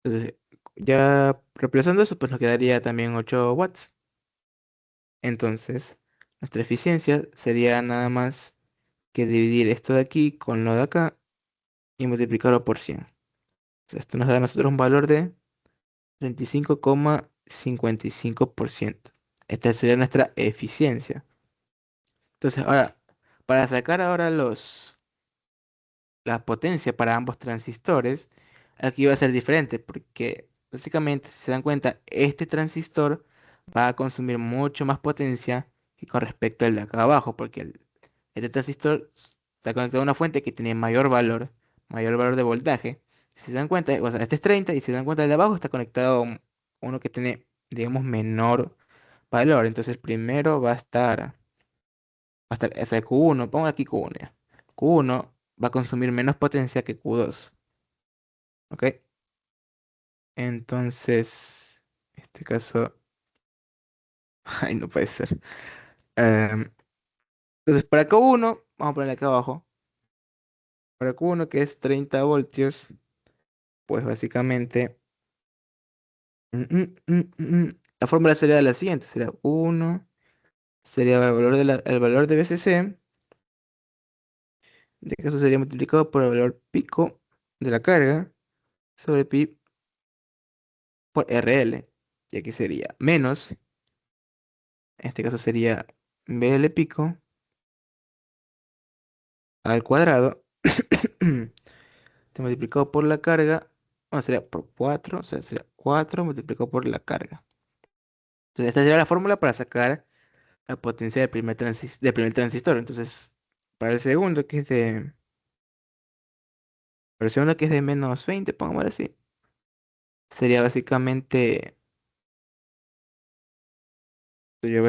Entonces ya reemplazando eso, pues nos quedaría también 8 watts. Entonces nuestra eficiencia sería nada más que dividir esto de aquí con lo de acá y multiplicarlo por 100. Entonces, esto nos da a nosotros un valor de 35,55%. Esta sería nuestra eficiencia. Entonces, ahora, para sacar ahora la potencia para ambos transistores, aquí va a ser diferente porque básicamente, si se dan cuenta, este transistor va a consumir mucho más potencia que con respecto al de acá abajo, porque este transistor está conectado a una fuente que tiene mayor valor de voltaje. Si se dan cuenta, o sea, este es 30 y si se dan cuenta el de abajo está conectado a uno que tiene, digamos, menor valor. Entonces el primero va a estar ese Q1, pongo aquí Q1 ya. Q1 va a consumir menos potencia que Q2, ¿ok? Entonces, en este caso, ay, no puede ser. Em, entonces, para Q1, vamos a ponerle acá abajo, para Q1 que es 30 voltios, pues básicamente, mm, mm, mm, la fórmula sería la siguiente, sería 1, sería el valor de VCC, en este caso sería multiplicado por el valor pico de la carga sobre pi por RL, y aquí sería menos, en este caso sería BL pico al cuadrado, multiplicado por la carga, bueno, sería por 4, o sea, sería 4 multiplicado por la carga. Entonces, esta sería la fórmula para sacar la potencia del primer transistor. Entonces, para el segundo, para el segundo que es de menos 20, pongámoslo así, sería básicamente el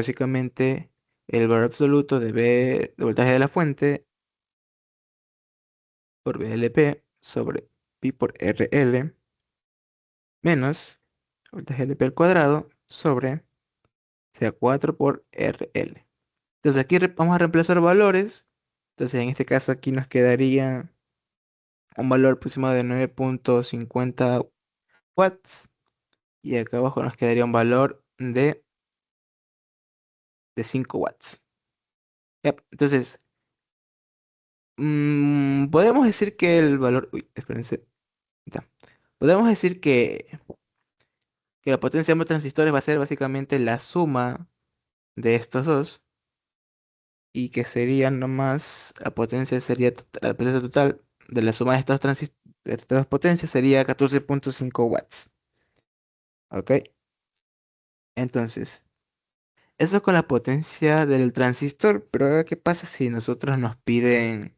valor absoluto de voltaje de la fuente por VLP sobre pi por RL menos voltaje LP al cuadrado sobre, sea 4 por RL. Entonces aquí vamos a reemplazar valores. Entonces en este caso aquí nos quedaría un valor aproximado de 9,50 watts. Y acá abajo nos quedaría un valor de 5 watts. Yep, entonces, podemos decir que el valor... Uy, espérense. Ya. Podemos decir que la potencia de ambos transistores va a ser básicamente la suma de estos dos. Y que serían nomás, la potencia total de la suma de de estas dos potencias sería 14,5 watts. ¿Ok? Entonces, eso es con la potencia del transistor, pero ahora, ¿qué pasa si nosotros nos piden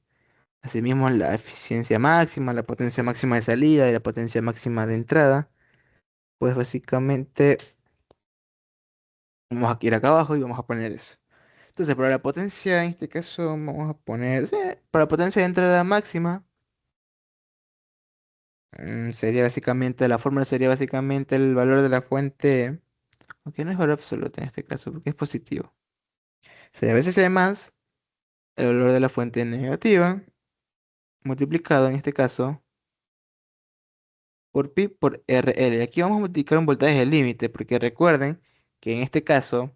asimismo la eficiencia máxima, la potencia máxima de salida y la potencia máxima de entrada? Pues básicamente vamos a ir acá abajo y vamos a poner eso. Entonces, para la potencia, en este caso, vamos a poner, sí, para la potencia de entrada máxima, la fórmula sería básicamente el valor de la fuente, aunque no es valor absoluto en este caso, porque es positivo. Sería veces C más el valor de la fuente negativa, multiplicado en este caso por pi por RL. Aquí vamos a multiplicar un voltaje de límite, porque recuerden que en este caso,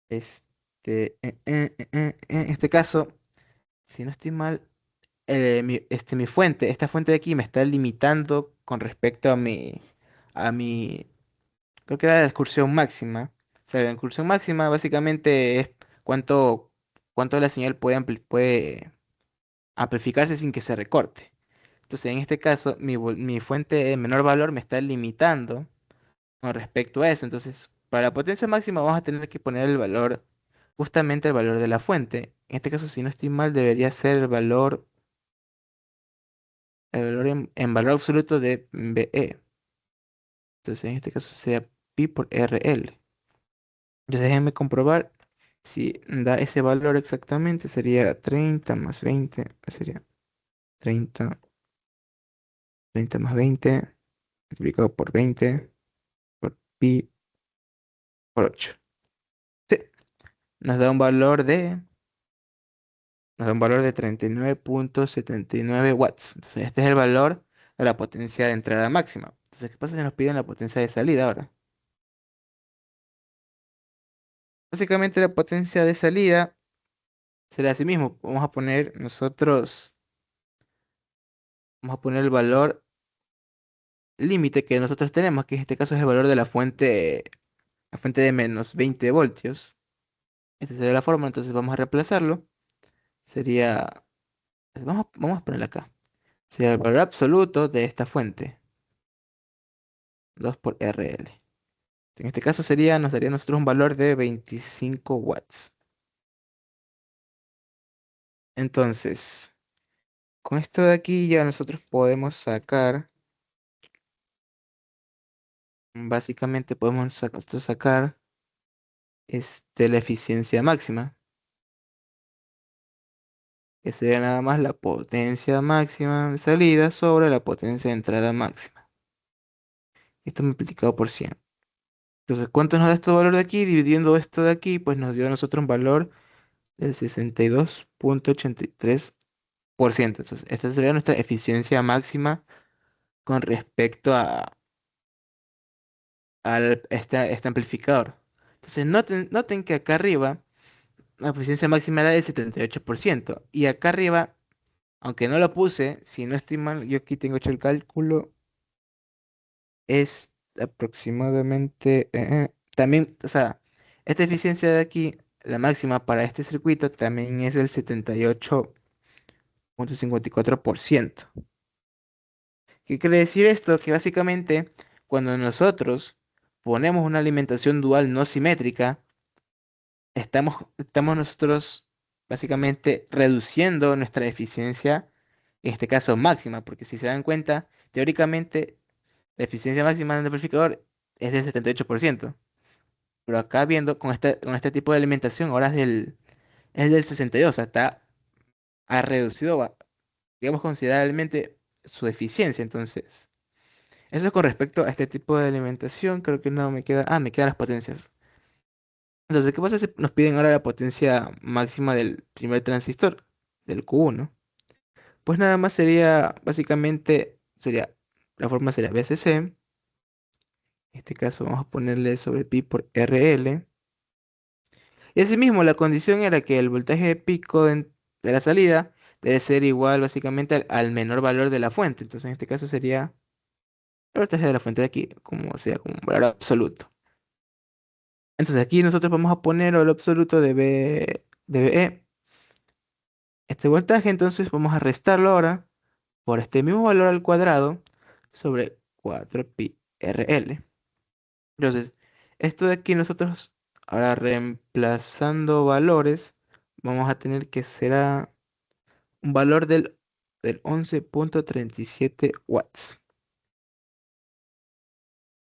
en este caso, si no estoy mal, esta fuente de aquí me está limitando con respecto a mi, creo que era la excursión máxima. O sea, la excursión máxima básicamente es cuánto, cuánto la señal puede amplificarse sin que se recorte. Entonces, en este caso, mi fuente de menor valor me está limitando con respecto a eso. Entonces, para la potencia máxima vamos a tener que poner justamente el valor de la fuente. En este caso, si no estoy mal, debería ser el valor en valor absoluto de BE. Entonces, en este caso sería pi por RL. Entonces, déjenme comprobar si da ese valor exactamente. Sería 30 más 20. Sería 30, 30 más 20 multiplicado por 20 por pi por 8. Sí, nos da un valor de, nos da un valor de 39,79 watts. Entonces, este es el valor de la potencia de entrada máxima. Entonces, ¿qué pasa si nos piden la potencia de salida ahora? Básicamente, la potencia de salida será así mismo. Vamos a poner el valor límite que nosotros tenemos, que en este caso es el valor de la fuente de menos 20 voltios. Esta sería la forma, entonces vamos a reemplazarlo. Sería, vamos a ponerlo acá. Sería el valor absoluto de esta fuente, 2 por RL. En este caso nos daría a nosotros un valor de 25 watts. Entonces, con esto de aquí ya nosotros podemos sacar, básicamente podemos sacar la eficiencia máxima, que sería nada más la potencia máxima de salida sobre la potencia de entrada máxima. Esto multiplicado por 100. Entonces, ¿cuánto nos da este valor de aquí? Dividiendo esto de aquí, pues nos dio a nosotros un valor del 62,83%. Entonces, esta sería nuestra eficiencia máxima con respecto a este amplificador. Entonces, noten que acá arriba la eficiencia máxima era del 78%. Y acá arriba, aunque no lo puse, si no estoy mal, yo aquí tengo hecho el cálculo, es aproximadamente, también, o sea, esta eficiencia de aquí, la máxima para este circuito, también es del 78,54%. ¿Qué quiere decir esto? Que básicamente cuando nosotros ponemos una alimentación dual no simétrica, estamos nosotros básicamente reduciendo nuestra eficiencia, en este caso máxima, porque si se dan cuenta, teóricamente la eficiencia máxima del amplificador es del 78%, pero acá viendo con este tipo de alimentación ahora es del 62%, o sea, ha reducido, digamos, considerablemente su eficiencia, entonces. Eso es con respecto a este tipo de alimentación. Creo que no me queda. Ah, me quedan las potencias. Entonces, ¿qué pasa si nos piden ahora la potencia máxima del primer transistor, del Q1? Pues nada más sería, básicamente, la forma sería BCC. En este caso vamos a ponerle sobre pi por RL. Y asimismo, la condición era que el voltaje de pico de la salida debe ser igual básicamente al menor valor de la fuente. Entonces, en este caso sería el voltaje de la fuente de aquí, como sea, como un valor absoluto. Entonces aquí nosotros vamos a poner el absoluto de BE, este voltaje, entonces vamos a restarlo ahora por este mismo valor al cuadrado sobre 4pi RL. Entonces, esto de aquí nosotros, ahora reemplazando valores, vamos a tener que será un valor del 11,37 watts.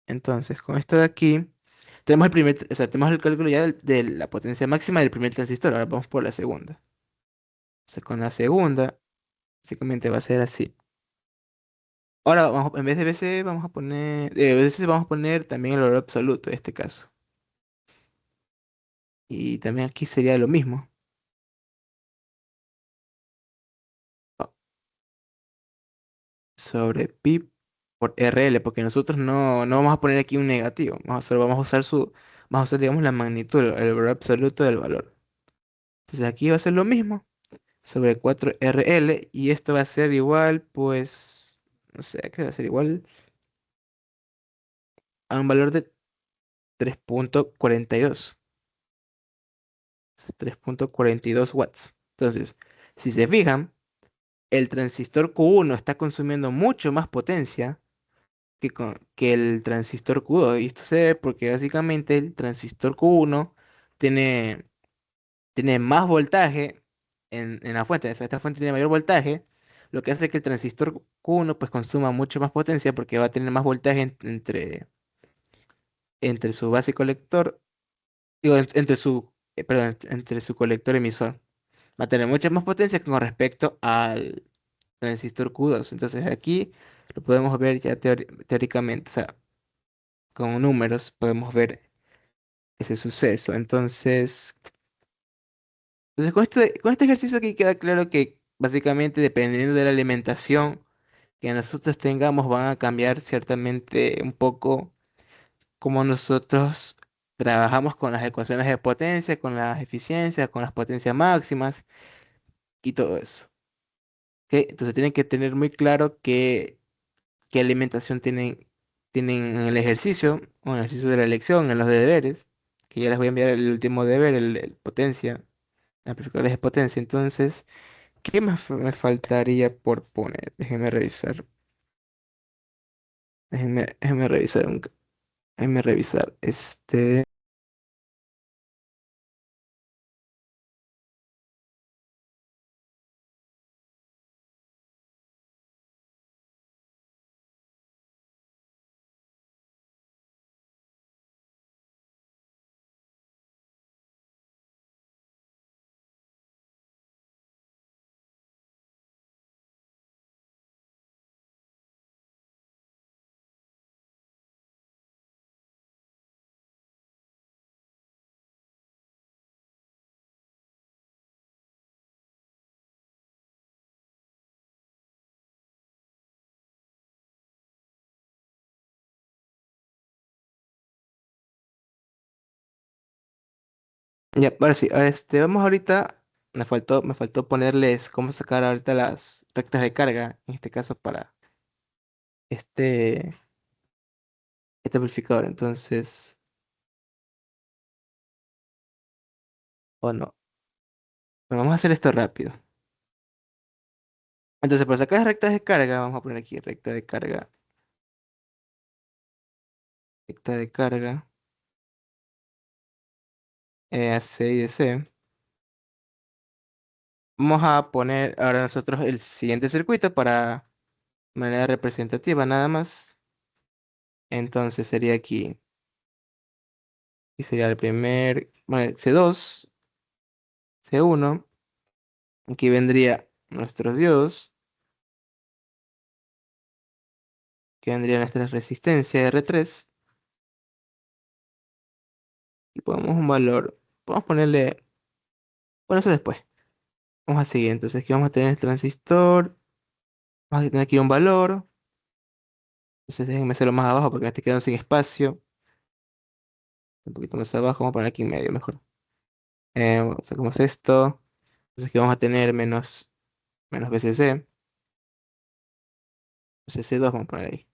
Entonces, con esto de aquí, o sea, tenemos el cálculo ya de la potencia máxima del primer transistor. Ahora vamos por la segunda. Sea, con la segunda, básicamente va a ser así. Ahora, en vez de BC, BC vamos a poner también el valor absoluto en este caso. Y también aquí sería lo mismo. o- Sobre pi por RL, porque nosotros no vamos a poner aquí un negativo. Vamos a usar digamos, la magnitud, el valor absoluto del valor. Entonces aquí va a ser lo mismo, sobre 4RL, y esto va a ser igual, pues, no sé, ¿qué va a ser igual? A un valor de 3,42. 3,42 watts. Entonces, si se fijan, el transistor Q1 está consumiendo mucho más potencia que el transistor Q2. Y esto se debe porque básicamente el transistor Q1 tiene, tiene más voltaje en la fuente. O sea, esta fuente tiene mayor voltaje, lo que hace que el transistor Q1 pues consuma mucho más potencia porque va a tener más voltaje entre su base y colector, digo, perdón, entre su colector emisor. Va a tener mucha más potencia con respecto al transistor Q2. Entonces aquí lo podemos ver ya teóricamente, o sea, con números podemos ver ese suceso. Entonces con este ejercicio aquí queda claro que básicamente dependiendo de la alimentación que nosotros tengamos van a cambiar ciertamente un poco cómo nosotros trabajamos con las ecuaciones de potencia, con las eficiencias, con las potencias máximas y todo eso. ¿Ok? Entonces tienen que tener muy claro qué alimentación tienen en el ejercicio, o en el ejercicio de la elección, en los deberes, que ya les voy a enviar el último deber, el potencia, amplificadores de potencia. Entonces, ¿qué más me faltaría por poner? Déjenme revisar. Déjenme revisar déjenme revisar. Ya, ahora sí, ahora vamos ahorita, me faltó ponerles cómo sacar ahorita las rectas de carga, en este caso para este, este amplificador, entonces, o no, bueno, vamos a hacer esto rápido. Entonces, para sacar las rectas de carga, vamos a poner aquí recta de carga, AC y DC. Vamos a poner ahora nosotros el siguiente circuito para manera representativa nada más. Entonces sería aquí, y sería el primer, bueno, C2, C1. Aquí vendría nuestros diodos, que vendría nuestra resistencia R3. Y ponemos un valor, podemos ponerle, bueno, eso después. Vamos a seguir, entonces aquí vamos a tener el transistor, vamos a tener aquí un valor. Entonces déjenme hacerlo más abajo porque me estoy quedando sin espacio. Un poquito más abajo, vamos a poner aquí en medio mejor. Sacamos esto. Entonces aquí vamos a tener menos VCC. VCC2 vamos a poner ahí.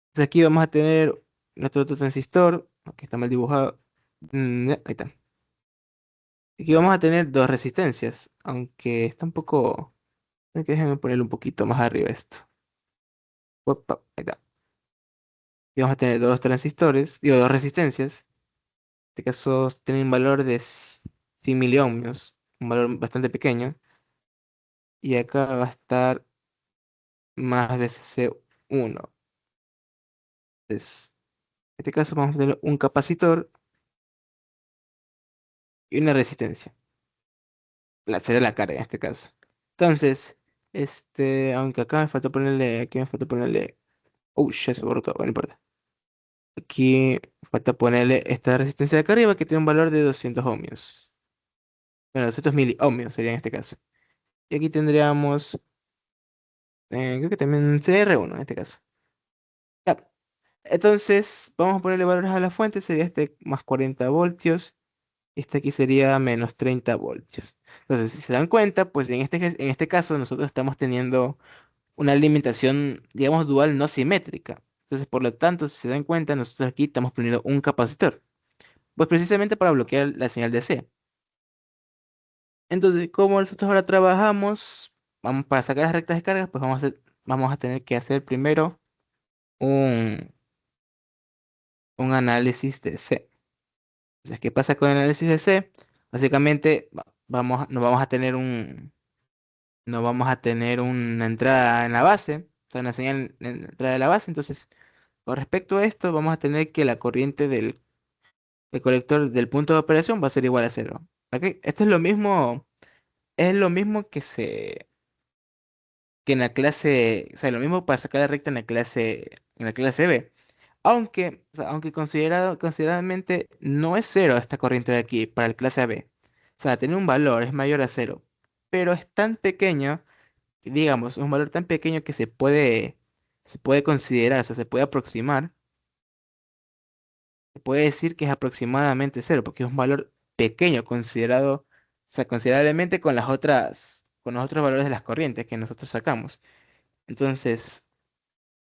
Entonces aquí vamos a tener nuestro otro transistor. Aquí está mal dibujado. Ya, ahí está. Aquí vamos a tener dos resistencias. Aunque está un poco. Creo que déjenme ponerlo un poquito más arriba esto. Uepa, ahí está. Y vamos a tener dos transistores. Digo, dos resistencias. En este caso tienen un valor de 100 miliohmios. Un valor bastante pequeño. Y acá va a estar más VCC1. Entonces, en este caso vamos a tener un capacitor y una resistencia. Será la carga en este caso. Entonces, aunque acá me faltó ponerle, aquí me faltó ponerle, ya se borró todo, bueno, no importa. Aquí falta ponerle esta resistencia de acá arriba que tiene un valor de 200 ohmios. Bueno, 200 miliohmios sería en este caso. Y aquí tendríamos, creo que también sería R1 en este caso. Ya. Entonces, vamos a ponerle valores a la fuente, sería este más 40 voltios. Este aquí sería menos 30 voltios. Entonces, si se dan cuenta, pues en este caso nosotros estamos teniendo una alimentación, digamos, dual no simétrica. Entonces, por lo tanto, si se dan cuenta, nosotros aquí estamos poniendo un capacitor. Pues precisamente para bloquear la señal de C. Entonces, como nosotros ahora trabajamos, vamos para sacar las rectas de cargas, pues vamos a tener que hacer primero un, un análisis de C. Entonces, ¿qué pasa con el análisis de C? Básicamente, no vamos a tener una entrada en la base, o sea, una señal en la entrada de la base. Entonces, con respecto a esto, vamos a tener que la corriente del colector del punto de operación va a ser igual a cero. ¿Ok? Esto es lo mismo que en la clase, o sea, lo mismo para sacar la recta en la clase B. Aunque, o sea, aunque consideradamente no es cero esta corriente de aquí para el clase AB. O sea, tiene un valor, es mayor a cero. Pero es tan pequeño, digamos, un valor tan pequeño que se puede considerar, o sea, se puede aproximar. Se puede decir que es aproximadamente cero, porque es un valor pequeño considerado, o sea, considerablemente con los otros valores de las corrientes que nosotros sacamos. Entonces,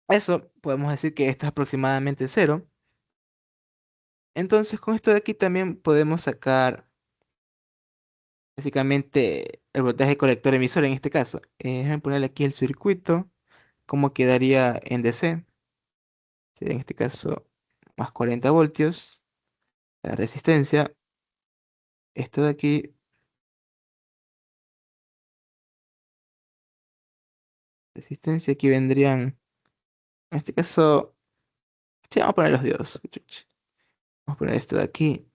eso podemos decir que esto es aproximadamente cero. Entonces, con esto de aquí también podemos sacar básicamente el voltaje colector emisor en este caso. Déjame ponerle aquí el circuito, cómo quedaría en DC. Sería en este caso más 40 voltios. La resistencia, esto de aquí, resistencia, aquí vendrían, en este caso, sí, vamos a poner los diodos. Vamos a poner esto de aquí.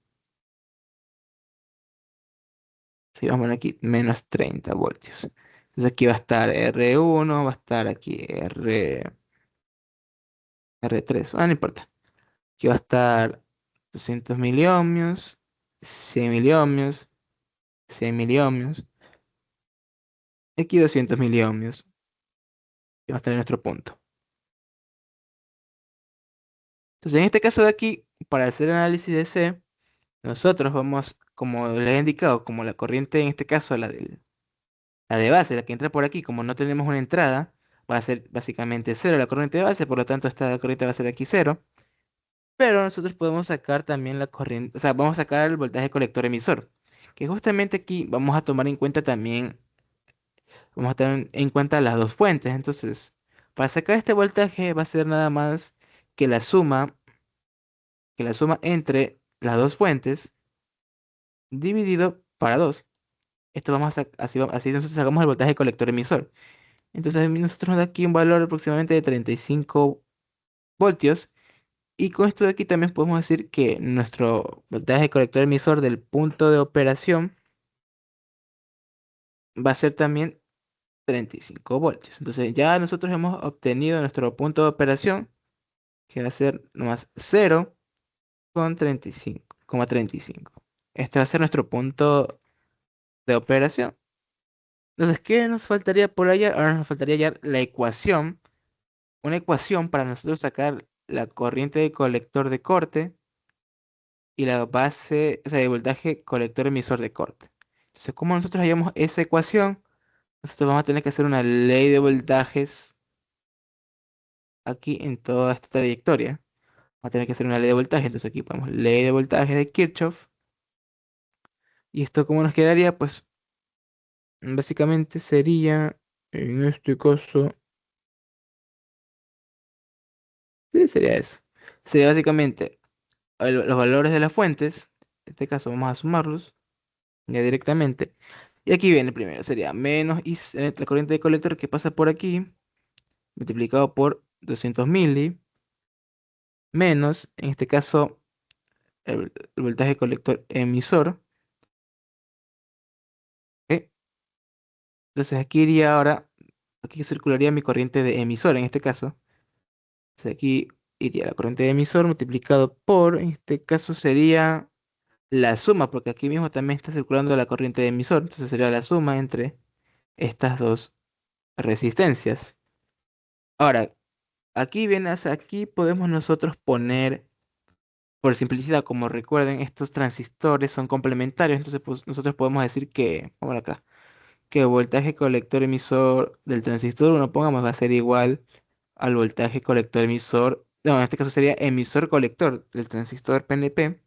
Sí, vamos a poner aquí menos 30 voltios. Entonces aquí va a estar R1, va a estar aquí R3. No importa. Aquí va a estar 200 miliohmios, 100 miliohmios, 100 miliohmios. Aquí 200 miliohmios. Y va a estar en nuestro punto. Entonces en este caso de aquí, para hacer análisis de C, nosotros vamos, como les he indicado, como la corriente en este caso, la de base, la que entra por aquí, como no tenemos una entrada, va a ser básicamente cero la corriente de base, por lo tanto esta corriente va a ser aquí cero. Pero nosotros podemos sacar también la corriente, o sea, vamos a sacar el voltaje colector emisor, que justamente aquí vamos a tomar en cuenta también, vamos a tener en cuenta las dos fuentes. Entonces, para sacar este voltaje va a ser nada más que la suma entre las dos fuentes dividido para 2. Esto vamos a así nosotros sacamos el voltaje colector emisor. Entonces, nosotros nos da aquí un valor aproximadamente de 35 voltios. Y con esto de aquí también podemos decir que nuestro voltaje colector emisor del punto de operación va a ser también 35 voltios. Entonces ya nosotros hemos obtenido nuestro punto de operación, que va a ser nomás 0,35. Este va a ser nuestro punto de operación. Entonces, ¿qué nos faltaría por allá? Ahora nos faltaría ya la ecuación, una ecuación para nosotros sacar la corriente de colector de corte y la base, o sea, el voltaje colector emisor de corte. Entonces, como nosotros hallamos esa ecuación, nosotros vamos a tener que hacer una ley de voltajes aquí en toda esta trayectoria. Vamos a tener que hacer una ley de voltaje. Entonces aquí ponemos ley de voltaje de Kirchhoff. Y esto cómo nos quedaría, pues básicamente sería, en este caso, sí, sería eso. Sería básicamente los valores de las fuentes. En este caso vamos a sumarlos ya directamente. Y aquí viene primero, sería menos la corriente de colector que pasa por aquí, multiplicado por 200 mili, menos, en este caso, el voltaje colector emisor. ¿Ok? Entonces aquí iría ahora, aquí circularía mi corriente de emisor en este caso. Entonces aquí iría la corriente de emisor multiplicado por, en este caso sería la suma, porque aquí mismo también está circulando la corriente de emisor. Entonces sería la suma entre estas dos resistencias. Ahora, aquí viene, o sea, aquí podemos nosotros poner, por simplicidad, como recuerden, estos transistores son complementarios, entonces pues, nosotros podemos decir que, vamos acá, que el voltaje colector emisor del transistor uno pongamos va a ser igual al voltaje colector emisor, no, en este caso sería emisor colector del transistor PNP,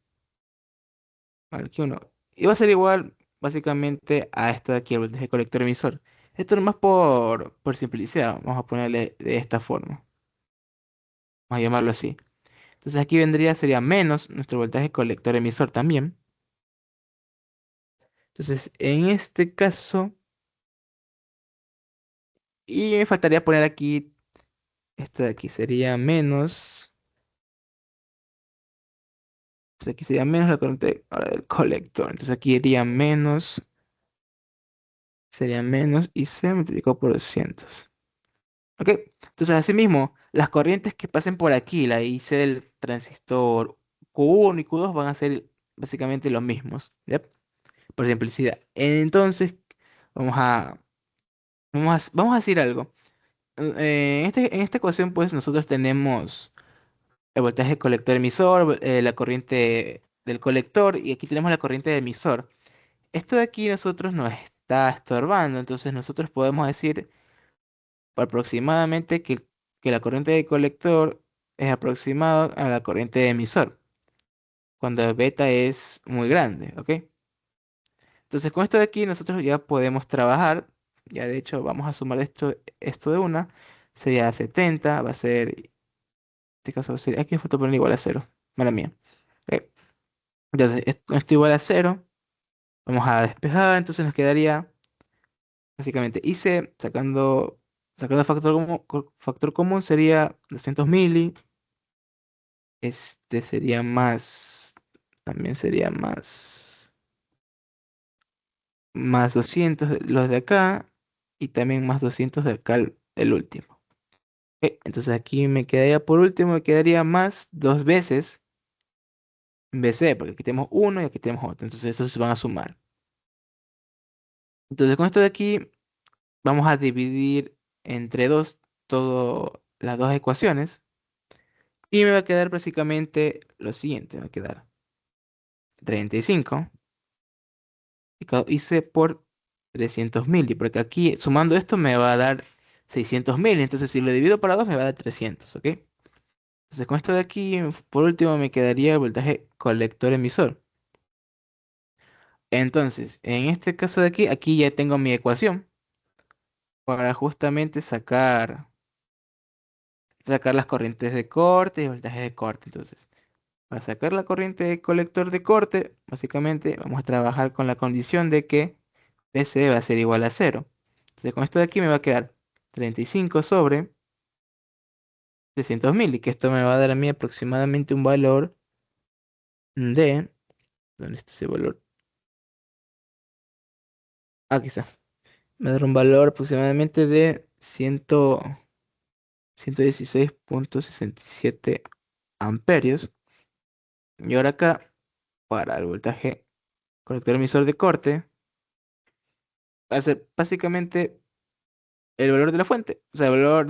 aquí uno, y va a ser igual básicamente a esto de aquí, el voltaje colector emisor. Esto nomás por simplicidad, vamos a ponerle de esta forma, vamos a llamarlo así. Entonces aquí vendría, sería menos nuestro voltaje colector emisor también. Entonces, en este caso, y me faltaría poner aquí, esto de aquí sería menos, entonces aquí sería menos la corriente ahora del colector. Entonces aquí iría menos, sería menos y se multiplicó por 200. ¿Ok? Entonces, asimismo, las corrientes que pasen por aquí, la IC del transistor Q1 y Q2 van a ser básicamente los mismos, ¿ya? Por simplicidad. Entonces, vamos a, vamos a decir algo. En esta ecuación, pues nosotros tenemos el voltaje colector emisor, la corriente del colector y aquí tenemos la corriente de emisor. Esto de aquí nosotros nos está estorbando, entonces nosotros podemos decir aproximadamente que la corriente de colector es aproximado a la corriente de emisor, cuando beta es muy grande, ¿ok? Entonces con esto de aquí nosotros ya podemos trabajar, ya de hecho vamos a sumar esto de una, sería 70, va a ser, en este caso sería, aquí me falta poner igual a cero, mala mía. Ok. Entonces esto igual a cero, vamos a despejar, entonces nos quedaría básicamente hice sacando factor común sería 200 mili, este sería más, también sería más 200 los de acá y también más 200 de acá el último. Ok, entonces aquí me quedaría por último, me quedaría más dos veces BC, porque aquí tenemos uno y aquí tenemos otro, entonces esos se van a sumar. Entonces con esto de aquí vamos a dividir entre dos todas las dos ecuaciones y me va a quedar básicamente lo siguiente, me va a quedar 35 multiplicado IC por 300.000. Porque aquí sumando esto me va a dar 600.000. Entonces si lo divido para 2 me va a dar 300, ¿ok? Entonces con esto de aquí, por último me quedaría el voltaje colector emisor. Entonces, en este caso de aquí, aquí ya tengo mi ecuación para justamente sacar las corrientes de corte y voltaje de corte. Entonces, para sacar la corriente de colector de corte, básicamente vamos a trabajar con la condición de que PC va a ser igual a cero. Entonces, con esto de aquí me va a quedar 35 sobre 600.000 y que esto me va a dar a mí aproximadamente un valor de... ¿Dónde está ese valor? Aquí está. Me va a dar un valor aproximadamente de 116,67 amperios. Y ahora acá, para el voltaje colector emisor de corte, va a ser básicamente el valor de la fuente, o sea, el valor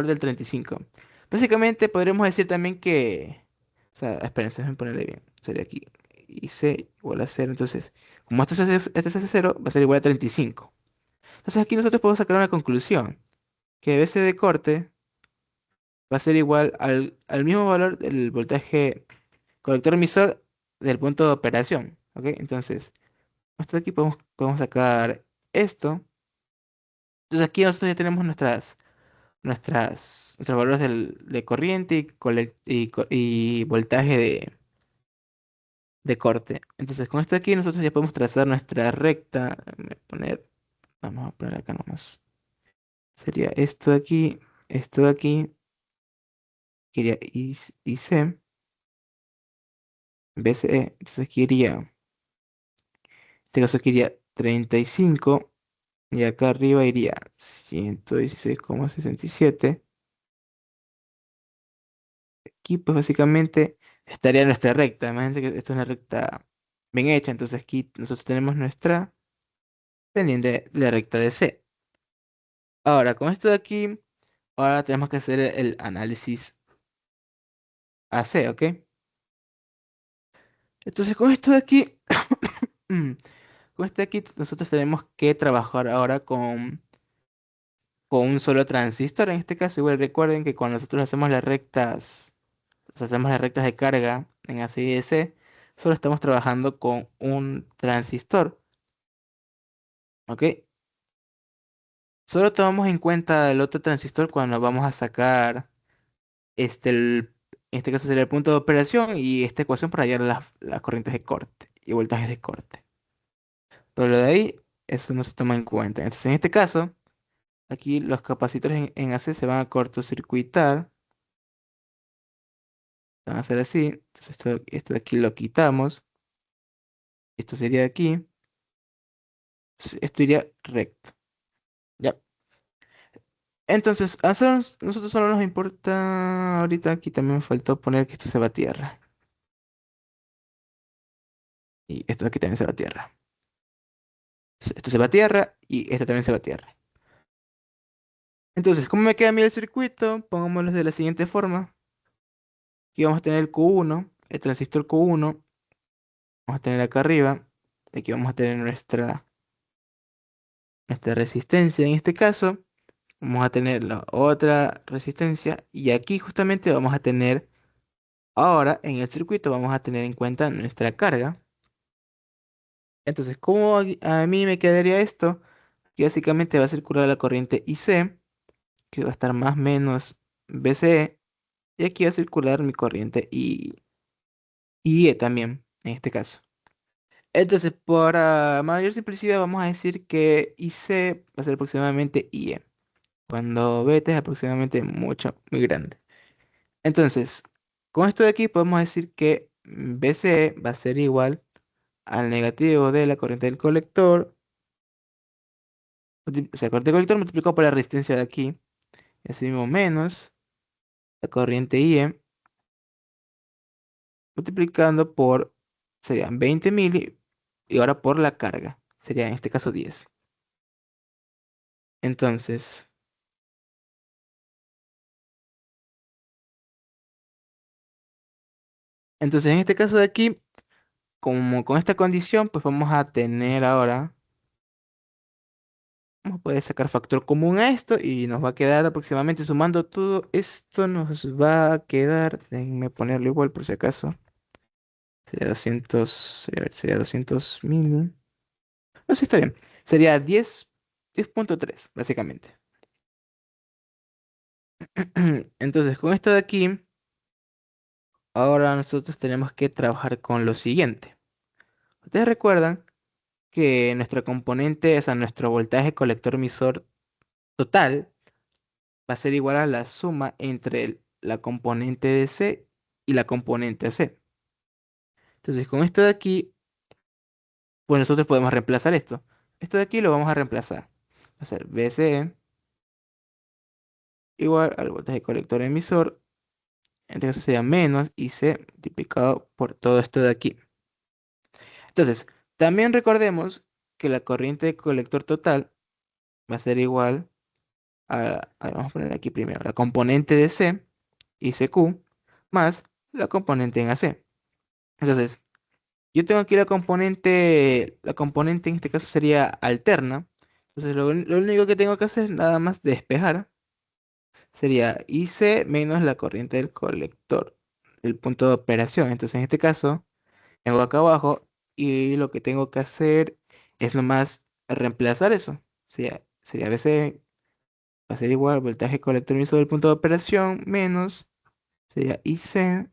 del 35. Básicamente podríamos decir también que, o sea, espérense, déjenme ponerle bien, sería aquí, y C igual a cero. Entonces, como este es cero, va a ser igual a 35. Entonces aquí nosotros podemos sacar una conclusión, que BC de corte va a ser igual al mismo valor del voltaje colector emisor del punto de operación, ¿ok? Entonces, hasta aquí podemos sacar esto. Entonces aquí nosotros ya tenemos nuestros valores de corriente y voltaje de corte. Entonces con esto de aquí nosotros ya podemos trazar nuestra recta. Vamos a poner acá nomás. Sería esto de aquí, que iría IC, BCE. Entonces aquí iría, en este caso aquí iría 35 y acá arriba iría 116,67. Aquí pues básicamente estaría nuestra recta. Imagínense que esto es una recta bien hecha. Entonces aquí nosotros tenemos nuestra pendiente de la recta de C. Ahora, con esto de aquí, ahora tenemos que hacer el análisis AC, ¿ok? Entonces con esto de aquí, mm, con esto de aquí nosotros tenemos que trabajar ahora con un solo transistor. En este caso, igual recuerden que cuando nosotros hacemos las rectas de carga en AC y DC, solo estamos trabajando con un transistor. ¿Ok? Solo tomamos en cuenta el otro transistor cuando vamos a sacar en este caso sería el punto de operación y esta ecuación para hallar las corrientes de corte y voltajes de corte. Pero lo de ahí, eso no se toma en cuenta. Entonces, en este caso, aquí los capacitores en AC se van a cortocircuitar. Van a ser así. Entonces, esto de aquí lo quitamos. Esto sería de aquí. Esto iría recto. Ya. Entonces, a nosotros solo nos importa. Ahorita aquí también me faltó poner que esto se va a tierra. Y esto de aquí también se va a tierra. Esto se va a tierra y esto también se va a tierra. Entonces, ¿cómo me queda a mí el circuito? Pongámoslo de la siguiente forma. Aquí vamos a tener el Q1, el transistor Q1. Vamos a tener acá arriba. Aquí vamos a tener nuestra resistencia en este caso. Vamos a tener la otra resistencia. Y aquí justamente vamos a tener, ahora en el circuito vamos a tener en cuenta nuestra carga. Entonces, ¿cómo a mí me quedaría esto? Que básicamente va a circular la corriente IC, que va a estar más o menos BCE. Y aquí va a circular mi corriente y E también, en este caso. Entonces, para mayor simplicidad, vamos a decir que IC va a ser aproximadamente IE, cuando BT es aproximadamente mucho, muy grande. Entonces, con esto de aquí podemos decir que BCE va a ser igual al negativo de la corriente del colector, o sea, corriente del colector multiplicado por la resistencia de aquí, y así mismo menos la corriente IE multiplicando por, serían 20 mili, y ahora por la carga, sería en este caso 10. Entonces, entonces en este caso de aquí, como con esta condición, pues vamos a tener ahora, vamos a poder sacar factor común a esto y nos va a quedar aproximadamente sumando todo esto, nos va a quedar, déjenme ponerlo igual por si acaso, sería 200, a ver, sería 200.000. No sé, está bien. Sería 10.3 básicamente. Entonces, con esto de aquí, ahora nosotros tenemos que trabajar con lo siguiente. Ustedes recuerdan que nuestro componente, o sea, nuestro voltaje colector emisor total va a ser igual a la suma entre la componente de C y la componente C. Entonces, con esto de aquí, pues nosotros podemos reemplazar esto. Esto de aquí lo vamos a reemplazar. Va a ser BC igual al voltaje colector emisor. En este caso sería menos IC multiplicado por todo esto de aquí. Entonces, también recordemos que la corriente de colector total va a ser igual vamos a poner aquí primero, la componente de C, ICQ, más la componente en AC. Entonces, yo tengo aquí la componente en este caso sería alterna. Entonces, lo único que tengo que hacer, nada más despejar, sería IC menos la corriente del colector, el punto de operación. Entonces, en este caso, vengo acá abajo y lo que tengo que hacer es nomás reemplazar eso. Sería BC va a ser igual voltaje colector emisor del punto de operación menos, sería IC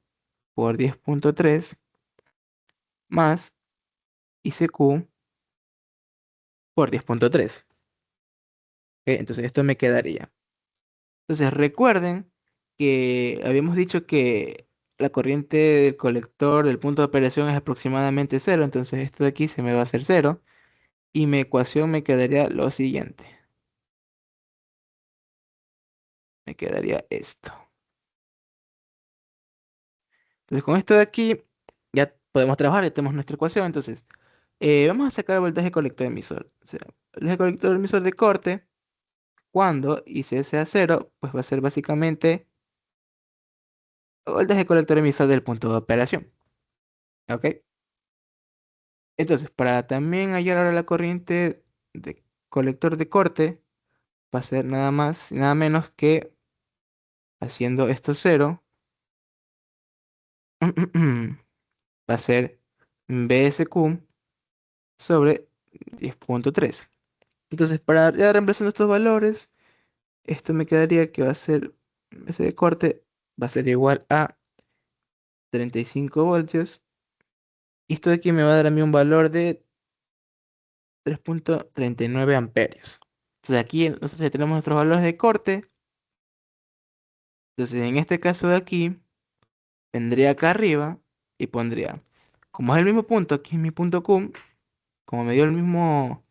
por 10.3 más ICQ por 10.3. ¿Ok? Entonces esto me quedaría. Entonces recuerden que habíamos dicho que la corriente del colector del punto de operación es aproximadamente cero. Entonces esto de aquí se me va a hacer cero. Y mi ecuación me quedaría lo siguiente. Me quedaría esto. Entonces con esto de aquí ya podemos trabajar, ya tenemos nuestra ecuación. Entonces vamos a sacar el voltaje colector emisor. O sea, el voltaje colector emisor de corte, cuando IC sea cero, pues va a ser básicamente el voltaje colector emisor del punto de operación. ¿Ok? Entonces, para también hallar ahora la corriente de colector de corte, va a ser nada más y nada menos que haciendo esto cero, va a ser BSQ sobre 10.3. Entonces, para ya reemplazando estos valores, esto me quedaría que va a ser, ese de corte va a ser igual a 35 voltios. Y esto de aquí me va a dar a mí un valor de 3.39 amperios. Entonces aquí nosotros ya tenemos nuestros valores de corte. Entonces en este caso de aquí, vendría acá arriba y pondría, como es el mismo punto, aquí es mi punto Q, como me dio el mismo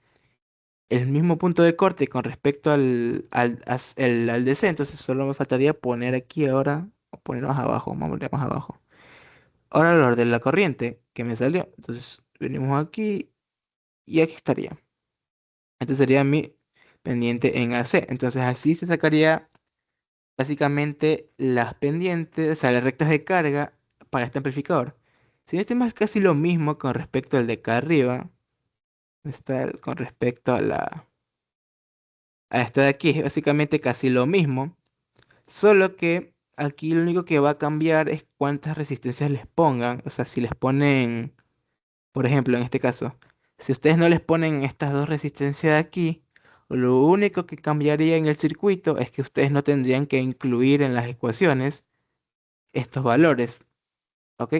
punto de corte con respecto al DC, entonces solo me faltaría poner aquí ahora, o poner más abajo, vamos a poner más abajo. Ahora el valor de la corriente que me salió. Entonces venimos aquí y aquí estaría. Este sería mi pendiente en AC. Entonces así se sacaría básicamente las pendientes, o sea, las rectas de carga para este amplificador. Si no estoy mal, es casi lo mismo con respecto al de acá arriba. Con respecto a esta de aquí. Es básicamente casi lo mismo. Solo que aquí lo único que va a cambiar es cuántas resistencias les pongan. O sea, si les ponen, por ejemplo, en este caso, si ustedes no les ponen estas dos resistencias de aquí, lo único que cambiaría en el circuito es que ustedes no tendrían que incluir en las ecuaciones estos valores, ¿ok?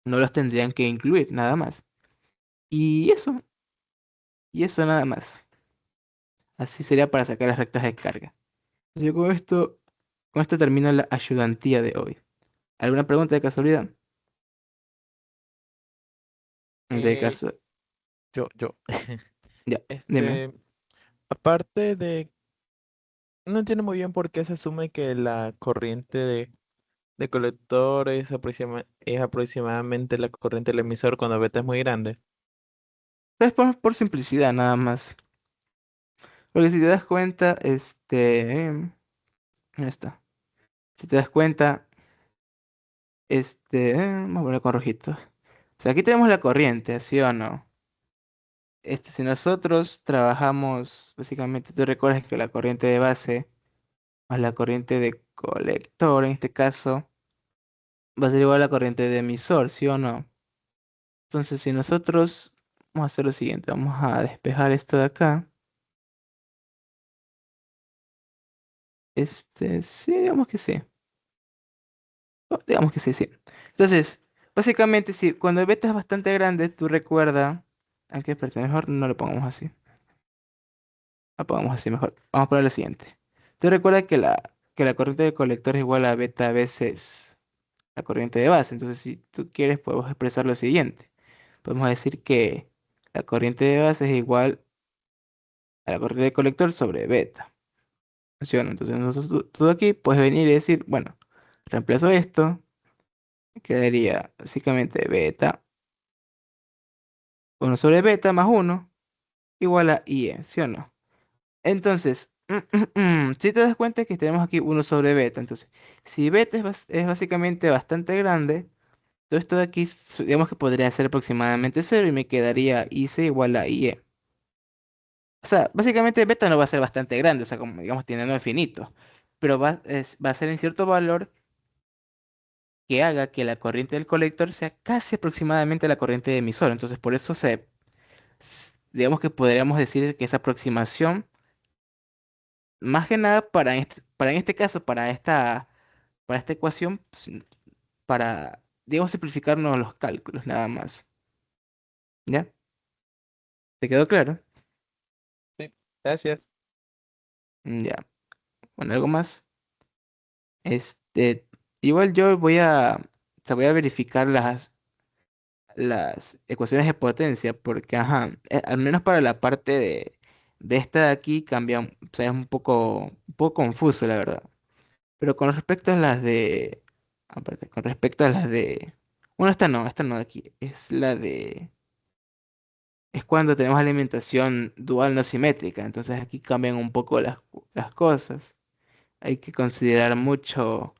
No los tendrían que incluir, nada más. Y eso nada más. Así sería para sacar las rectas de carga. Yo con esto termino la ayudantía de hoy. ¿Alguna pregunta de casualidad? De Eh, caso, yo. ya, dime. Este, aparte de, no entiendo muy bien por qué se asume que la corriente de colector es aproximadamente la corriente del emisor cuando beta es muy grande. Después por simplicidad nada más. Porque si te das cuenta, ahí está. Si te das cuenta, vamos a poner con rojitos. O sea, aquí tenemos la corriente, ¿sí o no? Si nosotros trabajamos, básicamente, tú recuerdas que la corriente de base más la corriente de colector, en este caso, va a ser igual a la corriente de emisor, ¿sí o no? Entonces, si nosotros vamos a hacer lo siguiente, vamos a despejar esto de acá. Sí, digamos que sí. Digamos que sí, sí. Entonces, básicamente, si cuando el beta es bastante grande, tú recuerda, aunque espérate, mejor no lo pongamos así. Lo pongamos así mejor. Vamos a poner lo siguiente. Tú recuerda que la corriente del colector es igual a beta veces la corriente de base. Entonces, si tú quieres, podemos expresar lo siguiente. Podemos decir que la corriente de base es igual a la corriente de colector sobre beta. ¿Funciona? Entonces, tú aquí puedes venir y decir, bueno, reemplazo esto, quedaría básicamente beta, 1 sobre beta más uno igual a IE, ¿sí o no? Entonces, si te das cuenta que tenemos aquí 1 sobre beta, entonces, si beta es básicamente bastante grande, todo esto de aquí, digamos que podría ser aproximadamente cero y me quedaría IC igual a IE. O sea, básicamente beta no va a ser bastante grande, o sea, como digamos, teniendo infinito, pero va a ser en cierto valor que haga que la corriente del colector sea casi aproximadamente la corriente de emisor. Entonces, por eso digamos que podríamos decir que esa aproximación, más que nada para en este caso, para esta ecuación, pues, para, digamos, simplificarnos los cálculos, nada más. ¿Ya? ¿Te quedó claro? Sí, gracias. Ya. Bueno, algo más. Este, igual yo o sea, voy a verificar las ecuaciones de potencia, porque, ajá, al menos para la parte de esta de aquí cambia, o sea, es un poco confuso, la verdad. Pero con respecto a aparte, con respecto a las de, bueno, esta no de aquí, es cuando tenemos alimentación dual no simétrica, entonces aquí cambian un poco las cosas. Hay que considerar mucho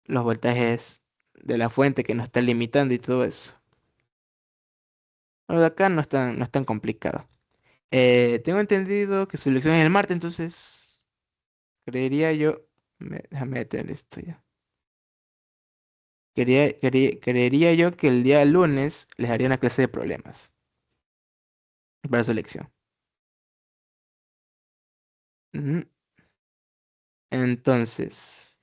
los voltajes de la fuente que nos está limitando y todo eso. Lo de acá no es tan complicado. Tengo entendido que su elección es el martes, entonces creería yo. Déjame detener esto ya. Creería yo que el día lunes les daría una clase de problemas para su elección. Ujú. Entonces.